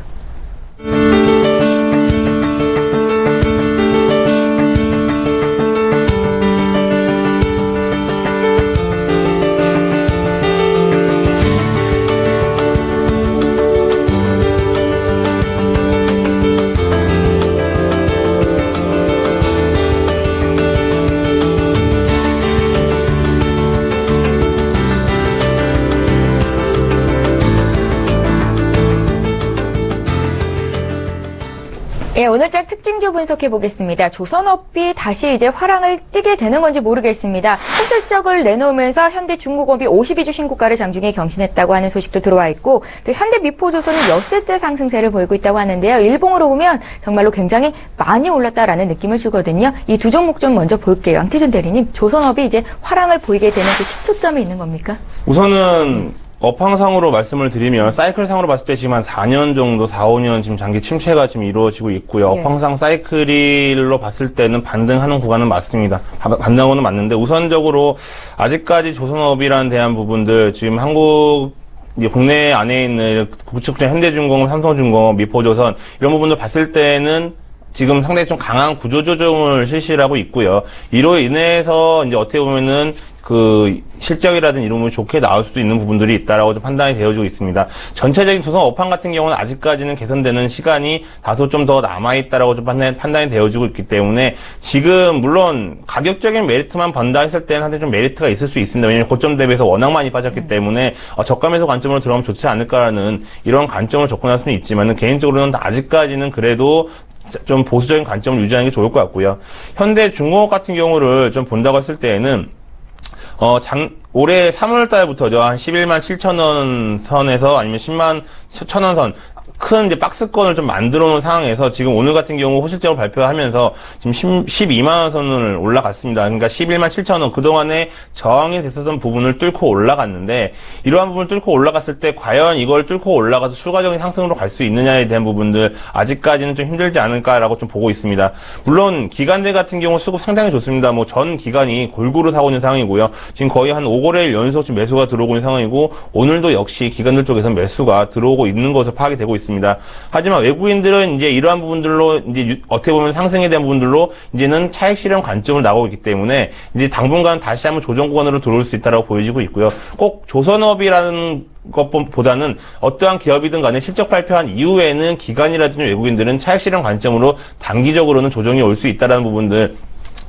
예, 오늘장 특징주 분석해 보겠습니다. 조선업이 다시 이제 화랑을 띠게 되는 건지 모르겠습니다. 실적을 내놓으면서 현대중공업이 52주 신고가를 장중에 경신했다고 하는 소식도 들어와 있고, 또 현대미포조선은 엿새째 상승세를 보이고 있다고 하는데요. 일봉으로 보면 정말로 굉장히 많이 올랐다라는 느낌을 주거든요. 이 두 종목 좀 먼저 볼게요. 양태준 대리님, 조선업이 이제 화랑을 보이게 되는 그 시초점이 있는 겁니까? 우선은 업황상으로 말씀을 드리면 사이클상으로 봤을 때 지금 한 4년 정도, 4, 5년 지금 장기 침체가 지금 이루어지고 있고요. 예. 업황상 사이클로 봤을 때는 반등하는 구간은 맞습니다. 반등하고는 맞는데 우선적으로 아직까지 조선업이란 대한 부분들 지금 국내 안에 있는 구축전 현대중공업, 삼성중공업, 미포조선 이런 부분들 봤을 때는 지금 상당히 좀 강한 구조조정을 실시를 하고 있고요. 이로 인해서 이제 어떻게 보면은 그 실적이라든 이런 부분이 좋게 나올 수도 있는 부분들이 있다라고 좀 판단이 되어지고 있습니다. 전체적인 조선 업황 같은 경우는 아직까지는 개선되는 시간이 다소 좀 더 남아있다라고 좀 판단이 되어지고 있기 때문에 지금 물론 가격적인 메리트만 본다 했을 때는 한데 좀 메리트가 있을 수 있습니다. 왜냐하면 고점 대비해서 워낙 많이 빠졌기 때문에 저가 매수 관점으로 들어가면 좋지 않을까라는 이런 관점을 접근할 수는 있지만은 개인적으로는 아직까지는 그래도 좀 보수적인 관점을 유지하는 게 좋을 것 같고요. 현대중공업 같은 경우를 좀 본다고 했을 때에는 올해 3월 달부터죠. 한 11만 7천 원 선에서 아니면 10만 1천 원 선. 큰 이제 박스권을 좀 만들어 놓은 상황에서 지금 오늘 같은 경우 호실적을 발표하면서 지금 12만 원 선을 올라갔습니다. 그러니까 11만 7천 원 그동안에 저항이 됐었던 부분을 뚫고 올라갔는데 이러한 부분을 뚫고 올라갔을 때 과연 이걸 뚫고 올라가서 추가적인 상승으로 갈 수 있느냐에 대한 부분들 아직까지는 좀 힘들지 않을까라고 좀 보고 있습니다. 물론 기관들 같은 경우 수급 상당히 좋습니다. 뭐 전 기관이 골고루 사고 있는 상황이고요. 지금 거의 한 5거래일 연속 지금 매수가 들어오고 있는 상황이고 오늘도 역시 기관들 쪽에서 매수가 들어오고 있는 것으로 파악이 되고 있습니다. 하지만 외국인들은 이제 이러한 부분들로 이제 어떻게 보면 상승에 대한 부분들로 이제는 차익 실현 관점을 나오고 있기 때문에 이제 당분간 다시 한번 조정 구간으로 들어올 수 있다라고 보여지고 있고요. 꼭 조선업이라는 것보다는 어떠한 기업이든 간에 실적 발표한 이후에는 기관이라든지 외국인들은 차익 실현 관점으로 단기적으로는 조정이 올 수 있다라는 부분들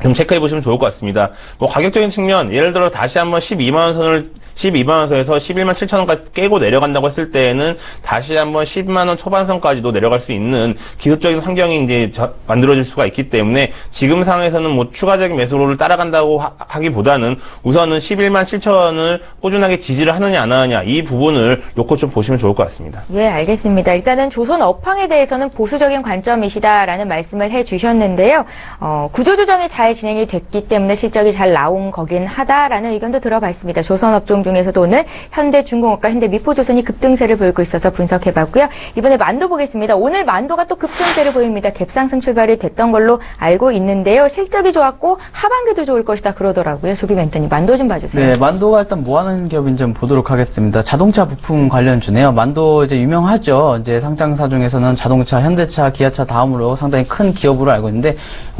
좀 체크해 보시면 좋을 것 같습니다. 뭐 가격적인 측면 예를 들어 다시 한번 12만 원 선에서 11만 7천 원까지 깨고 내려간다고 했을 때에는 다시 한번 10만 원 초반선까지도 내려갈 수 있는 기술적인 환경이 이제 만들어질 수가 있기 때문에 지금 상황에서는 뭐 추가적인 매수로를 따라간다고 하기보다는 우선은 11만 7천 원을 꾸준하게 지지를 하느냐 안 하느냐 이 부분을 놓고 좀 보시면 좋을 것 같습니다. 예, 알겠습니다. 일단은 조선 업황에 대해서는 보수적인 관점이시다라는 말씀을 해주셨는데요. 구조조정이 잘 진행이 됐기 때문에 실적이 잘 나온 거긴 하다라는 의견도 들어봤습니다. 조선업종 중에서도 오늘 현대중공업과 현대미포조선이 급등세를 보이고 있어서 분석해봤고요. 이번에 만도 보겠습니다. 오늘 만도가 또 급등세를 보입니다. 갭상승 출발이 됐던 걸로 알고 있는데요. 실적이 좋았고 하반기도 좋을 것이다 그러더라고요. 조비 멘토님 만도 좀 봐주세요. 네, 만도가 일단 뭐 하는 기업인지 좀 보도록 하겠습니다. 자동차 부품 관련주네요. 만도 이제 유명하죠. 이제 상장사 중에서는 자동차, 현대차, 기아차 다음으로 상당히 큰 기업으로 알고 있는데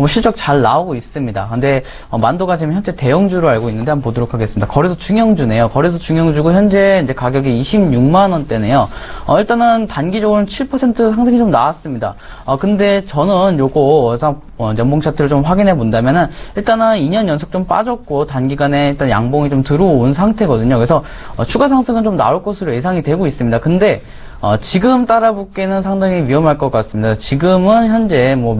실적 잘 나오고 있습니다. 근데 만도가 지금 현재 대형주로 알고 있는데 한번 보도록 하겠습니다. 거래소 중형주네요. 거래소 중형주고 현재 이제 가격이 26만 원대네요. 일단은 단기적으로는 7% 상승이 좀 나왔습니다. 근데 저는 요거 연봉 차트를 좀 확인해 본다면은 일단은 2년 연속 좀 빠졌고 단기간에 일단 양봉이 좀 들어온 상태거든요. 그래서 추가 상승은 좀 나올 것으로 예상이 되고 있습니다. 근데 지금 따라붙기는 상당히 위험할 것 같습니다. 지금은 현재 뭐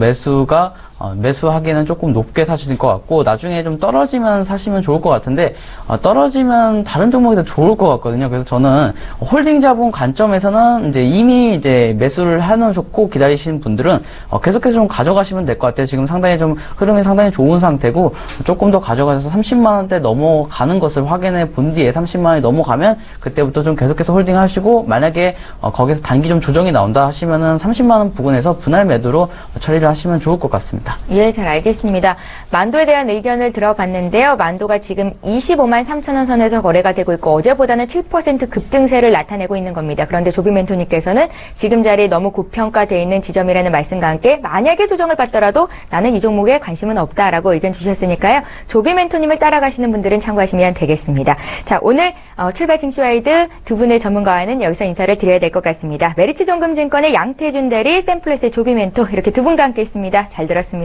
매수하기는 조금 높게 사실 것 같고, 나중에 좀 떨어지면 사시면 좋을 것 같은데, 떨어지면 다른 종목이 더 좋을 것 같거든요. 그래서 저는 홀딩 자본 관점에서는 이제 이미 이제 매수를 해놓으셨고 기다리시는 분들은 계속해서 좀 가져가시면 될 것 같아요. 지금 상당히 좀 흐름이 상당히 좋은 상태고, 조금 더 가져가셔서 30만원대 넘어가는 것을 확인해 본 뒤에 30만원이 넘어가면 그때부터 좀 계속해서 홀딩 하시고, 만약에 거기서 단기 좀 조정이 나온다 하시면은 30만원 부근에서 분할 매도로 처리를 하시면 좋을 것 같습니다. 예, 잘 알겠습니다. 만도에 대한 의견을 들어봤는데요. 만도가 지금 25만 3천 원 선에서 거래가 되고 있고 어제보다는 7% 급등세를 나타내고 있는 겁니다. 그런데 조비 멘토님께서는 지금 자리에 너무 고평가되어 있는 지점이라는 말씀과 함께 만약에 조정을 받더라도 나는 이 종목에 관심은 없다라고 의견 주셨으니까요. 조비 멘토님을 따라가시는 분들은 참고하시면 되겠습니다. 자, 오늘 출발 증시와이드 두 분의 전문가와는 여기서 인사를 드려야 될 것 같습니다. 메리츠 종금증권의 양태준 대리, 샘플스의 조비 멘토 이렇게 두 분과 함께 했습니다. 잘 들었습니다.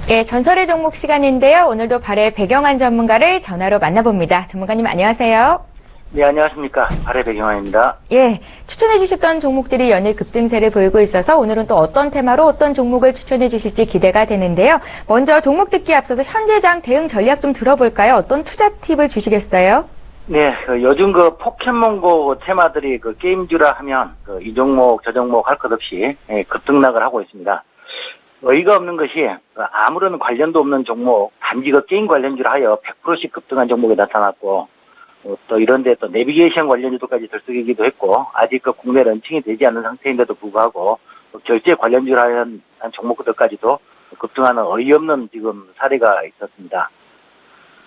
예, 전설의 종목 시간인데요. 오늘도 발의 배경환 전문가를 전화로 만나봅니다. 전문가님 안녕하세요. 네, 안녕하십니까. 발의 배경환입니다. 예, 추천해 주셨던 종목들이 연일 급등세를 보이고 있어서 오늘은 또 어떤 테마로 어떤 종목을 추천해 주실지 기대가 되는데요. 먼저 종목 듣기에 앞서서 현재장 대응 전략 좀 들어볼까요? 어떤 투자 팁을 주시겠어요? 네, 요즘 포켓몬고 테마들이 게임주라 하면 이 종목 저 종목 할 것 없이 급등락을 하고 있습니다. 어이가 없는 것이 아무런 관련도 없는 종목, 단지 게임 관련주로 하여 100%씩 급등한 종목이 나타났고, 또 이런데 또 내비게이션 관련주도까지 들썩이기도 했고, 아직 국내 런칭이 되지 않은 상태인데도 불구하고 결제 관련주로 한 종목들까지도 급등하는 어이없는 지금 사례가 있었습니다.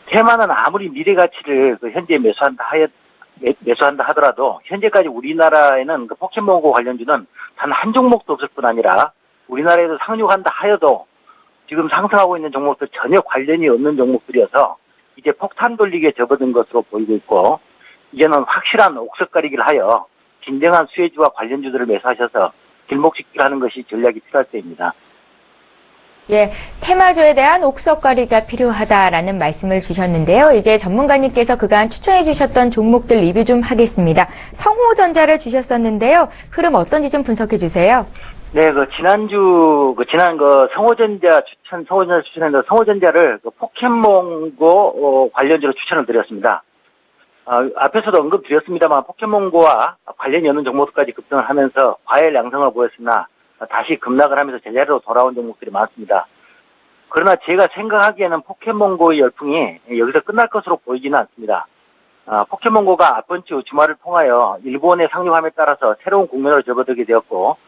테마는 아무리 미래 가치를 현재 매수한다 하더라도 현재까지 우리나라에는 포켓몬고 관련주는 단 한 종목도 없을 뿐 아니라 우리나라에도 상륙한다 하여도 지금 상승하고 있는 종목들 전혀 관련이 없는 종목들이어서 이제 폭탄 돌리기에 접어든 것으로 보이고 있고, 이제는 확실한 옥석 가리기를 하여 진정한 수혜주와 관련주들을 매수하셔서 길목짓기를 것이 전략이 필요할 때입니다. 예, 테마주에 대한 옥석거리가 필요하다라는 말씀을 주셨는데요. 이제 전문가님께서 그간 추천해 주셨던 종목들 리뷰 좀 하겠습니다. 성호전자를 주셨었는데요. 흐름 어떤지 좀 분석해 주세요. 네, 지난 성호전자 추천했는데 성호전자를 포켓몬고 관련주로 추천을 드렸습니다. 앞에서도 언급드렸습니다만 포켓몬고와 관련 여는 종목들까지 급등을 하면서 과열 양성을 보였으나 다시 급락을 하면서 제자리로 돌아온 종목들이 많습니다. 그러나 제가 생각하기에는 포켓몬고의 열풍이 여기서 끝날 것으로 보이지는 않습니다. 포켓몬고가 앞번 주 주말을 통하여 일본의 상륙함에 따라서 새로운 국면으로 접어들게 되었고,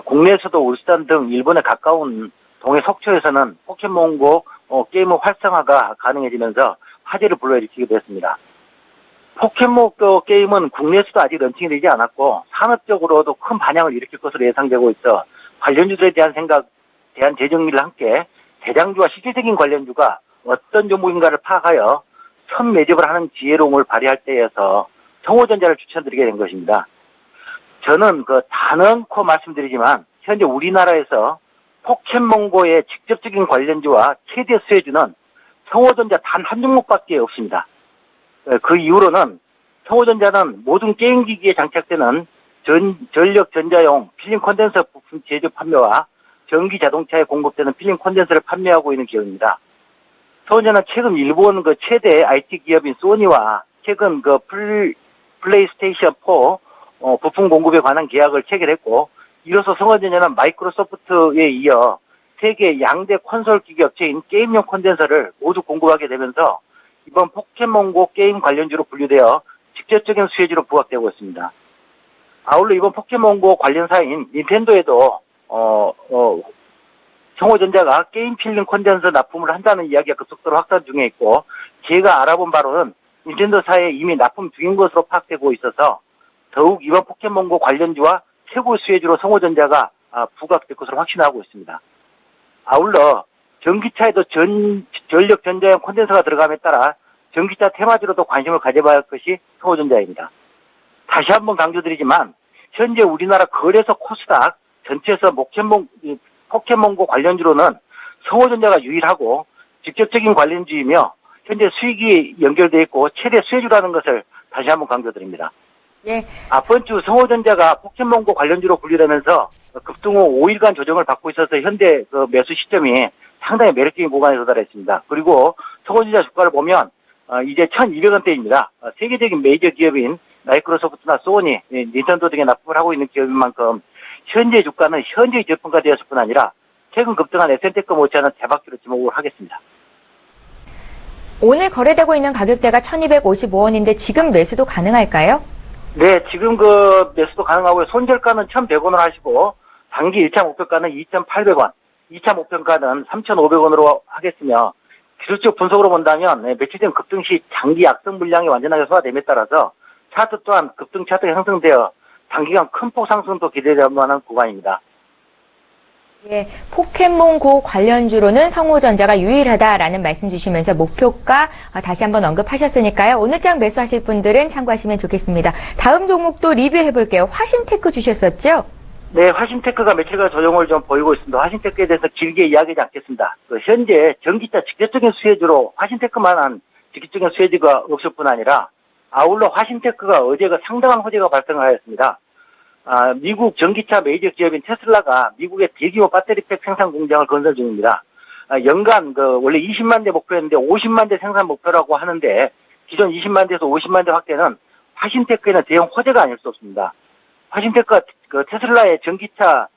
국내에서도 울산 등 일본에 가까운 동해 속초에서는 포켓몬고 게임의 활성화가 가능해지면서 화제를 불러일으키게 되었습니다. 포켓몬고 게임은 국내에서도 아직 런칭이 되지 않았고 산업적으로도 큰 반향을 일으킬 것으로 예상되고 있어 관련주들에 대한 재정리를 함께 대장주와 실질적인 관련주가 어떤 종목인가를 파악하여 선 매집을 하는 지혜로움을 발휘할 때에서 성호전자를 추천드리게 된 것입니다. 저는 단언코 말씀드리지만 현재 우리나라에서 포켓몬고의 직접적인 관련주와 최대 수혜주는 성호전자 단 한 종목밖에 없습니다. 그 이후로는 성호전자는 모든 게임기기에 장착되는 전력 전자용 필름 콘덴서 부품 제조 판매와 전기 자동차에 공급되는 필름 콘덴서를 판매하고 있는 기업입니다. 성호전자는 최근 일본 최대 IT 기업인 소니와 최근 플레이스테이션 4 부품 공급에 관한 계약을 체결했고, 이로써 성호전자는 마이크로소프트에 이어 세계 양대 콘솔 기기 업체인 게임용 콘덴서를 모두 공급하게 되면서 이번 포켓몬고 게임 관련주로 분류되어 직접적인 수혜주로 부각되고 있습니다. 아울러 이번 포켓몬고 관련사인 닌텐도에도 성호전자가 게임 필름 콘덴서 납품을 한다는 이야기가 급속도로 확산 중에 있고, 제가 알아본 바로는 닌텐도사에 이미 납품 중인 것으로 파악되고 있어서 더욱 이번 포켓몬고 관련주와 최고 수혜주로 성호전자가 부각될 것으로 확신하고 있습니다. 아울러 전기차에도 전력 전자용 콘덴서가 들어감에 따라 전기차 테마주로도 관심을 가져봐야 할 것이 성호전자입니다. 다시 한번 강조드리지만 현재 우리나라 거래소 코스닥 전체에서 포켓몬고 관련주로는 성호전자가 유일하고 직접적인 관련주이며 현재 수익이 연결되어 있고 최대 수혜주라는 것을 다시 한번 강조드립니다. 예. 앞번 주 성호전자가 포켓몬고 관련주로 분류되면서 급등 후 5일간 조정을 받고 있어서 현재 매수 시점이 상당히 매력적인 구간에 도달했습니다. 그리고 성호전자 주가를 보면 이제 1,200원대입니다. 세계적인 메이저 기업인 마이크로소프트나 소니, 닌텐도 등에 납품을 하고 있는 기업인 만큼 현재 주가는 현재의 저평가 되었을 뿐 아니라 최근 급등한 SN테크 못지않은 대박주로 지목을 하겠습니다. 오늘 거래되고 있는 가격대가 1,255원인데 지금 매수도 가능할까요? 네, 지금 매수도 가능하고요. 손절가는 1,100원을 하시고 단기 1차 목표가는 2,800원, 2차 목표가는 3,500원으로 하겠으며, 기술적 분석으로 본다면 며칠 전 급등 시 장기 악성 물량이 완전하게 소화됨에 따라서 차트 또한 급등 차트가 형성되어 단기간 큰 폭 상승도 기대될 만한 구간입니다. 예, 포켓몬고 관련주로는 성호전자가 유일하다라는 말씀 주시면서 목표가 다시 한번 언급하셨으니까요. 오늘장 매수하실 분들은 참고하시면 좋겠습니다. 다음 종목도 리뷰해 볼게요. 화신테크 주셨었죠? 네, 화신테크가 며칠간 조정을 좀 보이고 있습니다. 화신테크에 대해서 길게 이야기하지 않겠습니다. 현재 전기차 직접적인 수혜주로 화신테크만한 직접적인 수혜주가 없을 뿐 아니라 아울러 화신테크가 어제 상당한 호재가 발생하였습니다. 미국 전기차 메이저 기업인 테슬라가 미국의 대규모 배터리팩 생산 공장을 건설 중입니다. 연간 원래 20만 대 목표였는데 50만 대 생산 목표라고 하는데 기존 20만 대에서 50만 대 확대는 화신테크에는 대형 호재가 아닐 수 없습니다. 화신테크가 테슬라의 전기차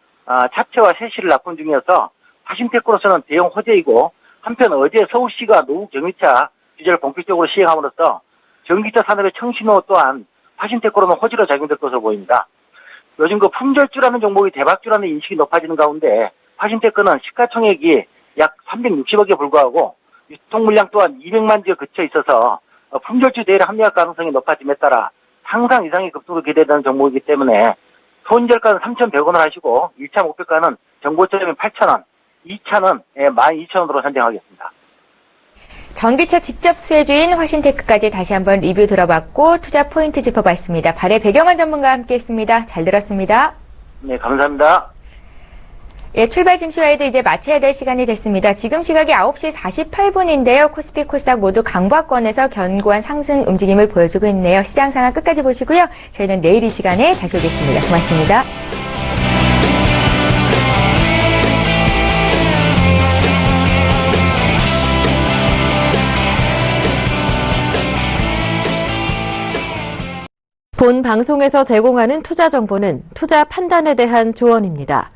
차체와 셰시를 납품 중이어서 화신테크로서는 대형 호재이고, 한편 어제 서울시가 노후 전기차 규제를 본격적으로 시행함으로써 전기차 산업의 청신호 또한 화신테크로는 호재로 작용될 것으로 보입니다. 요즘 품절주라는 종목이 대박주라는 인식이 높아지는 가운데 화신테크는 시가총액이 약 360억에 불과하고 유통 물량 또한 200만 주에 그쳐 있어서 품절주 대회에 합류할 가능성이 높아짐에 따라 상상 이상의 급등을 기대되는 종목이기 때문에 손절가는 3,100원을 하시고 1차 목표가는 정고점이 8,000원, 2차는 12,000원으로 선정하겠습니다. 전기차 직접 수혜주인 화신테크까지 다시 한번 리뷰 들어봤고 투자 포인트 짚어봤습니다. 발의 배경환 전문가와 함께했습니다. 잘 들었습니다. 네, 감사합니다. 예, 출발 증시와이드 이제 마쳐야 될 시간이 됐습니다. 지금 시각이 9시 48분인데요. 코스피, 코스닥 모두 강보권에서 견고한 상승 움직임을 보여주고 있네요. 시장 상황 끝까지 보시고요. 저희는 내일 이 시간에 다시 오겠습니다. 고맙습니다. 본 방송에서 제공하는 투자 정보는 투자 판단에 대한 조언입니다.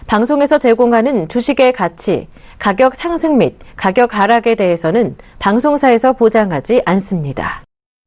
방송에서 제공하는 주식의 가치, 가격 상승 및 가격 하락에 대해서는 방송사에서 보장하지 않습니다.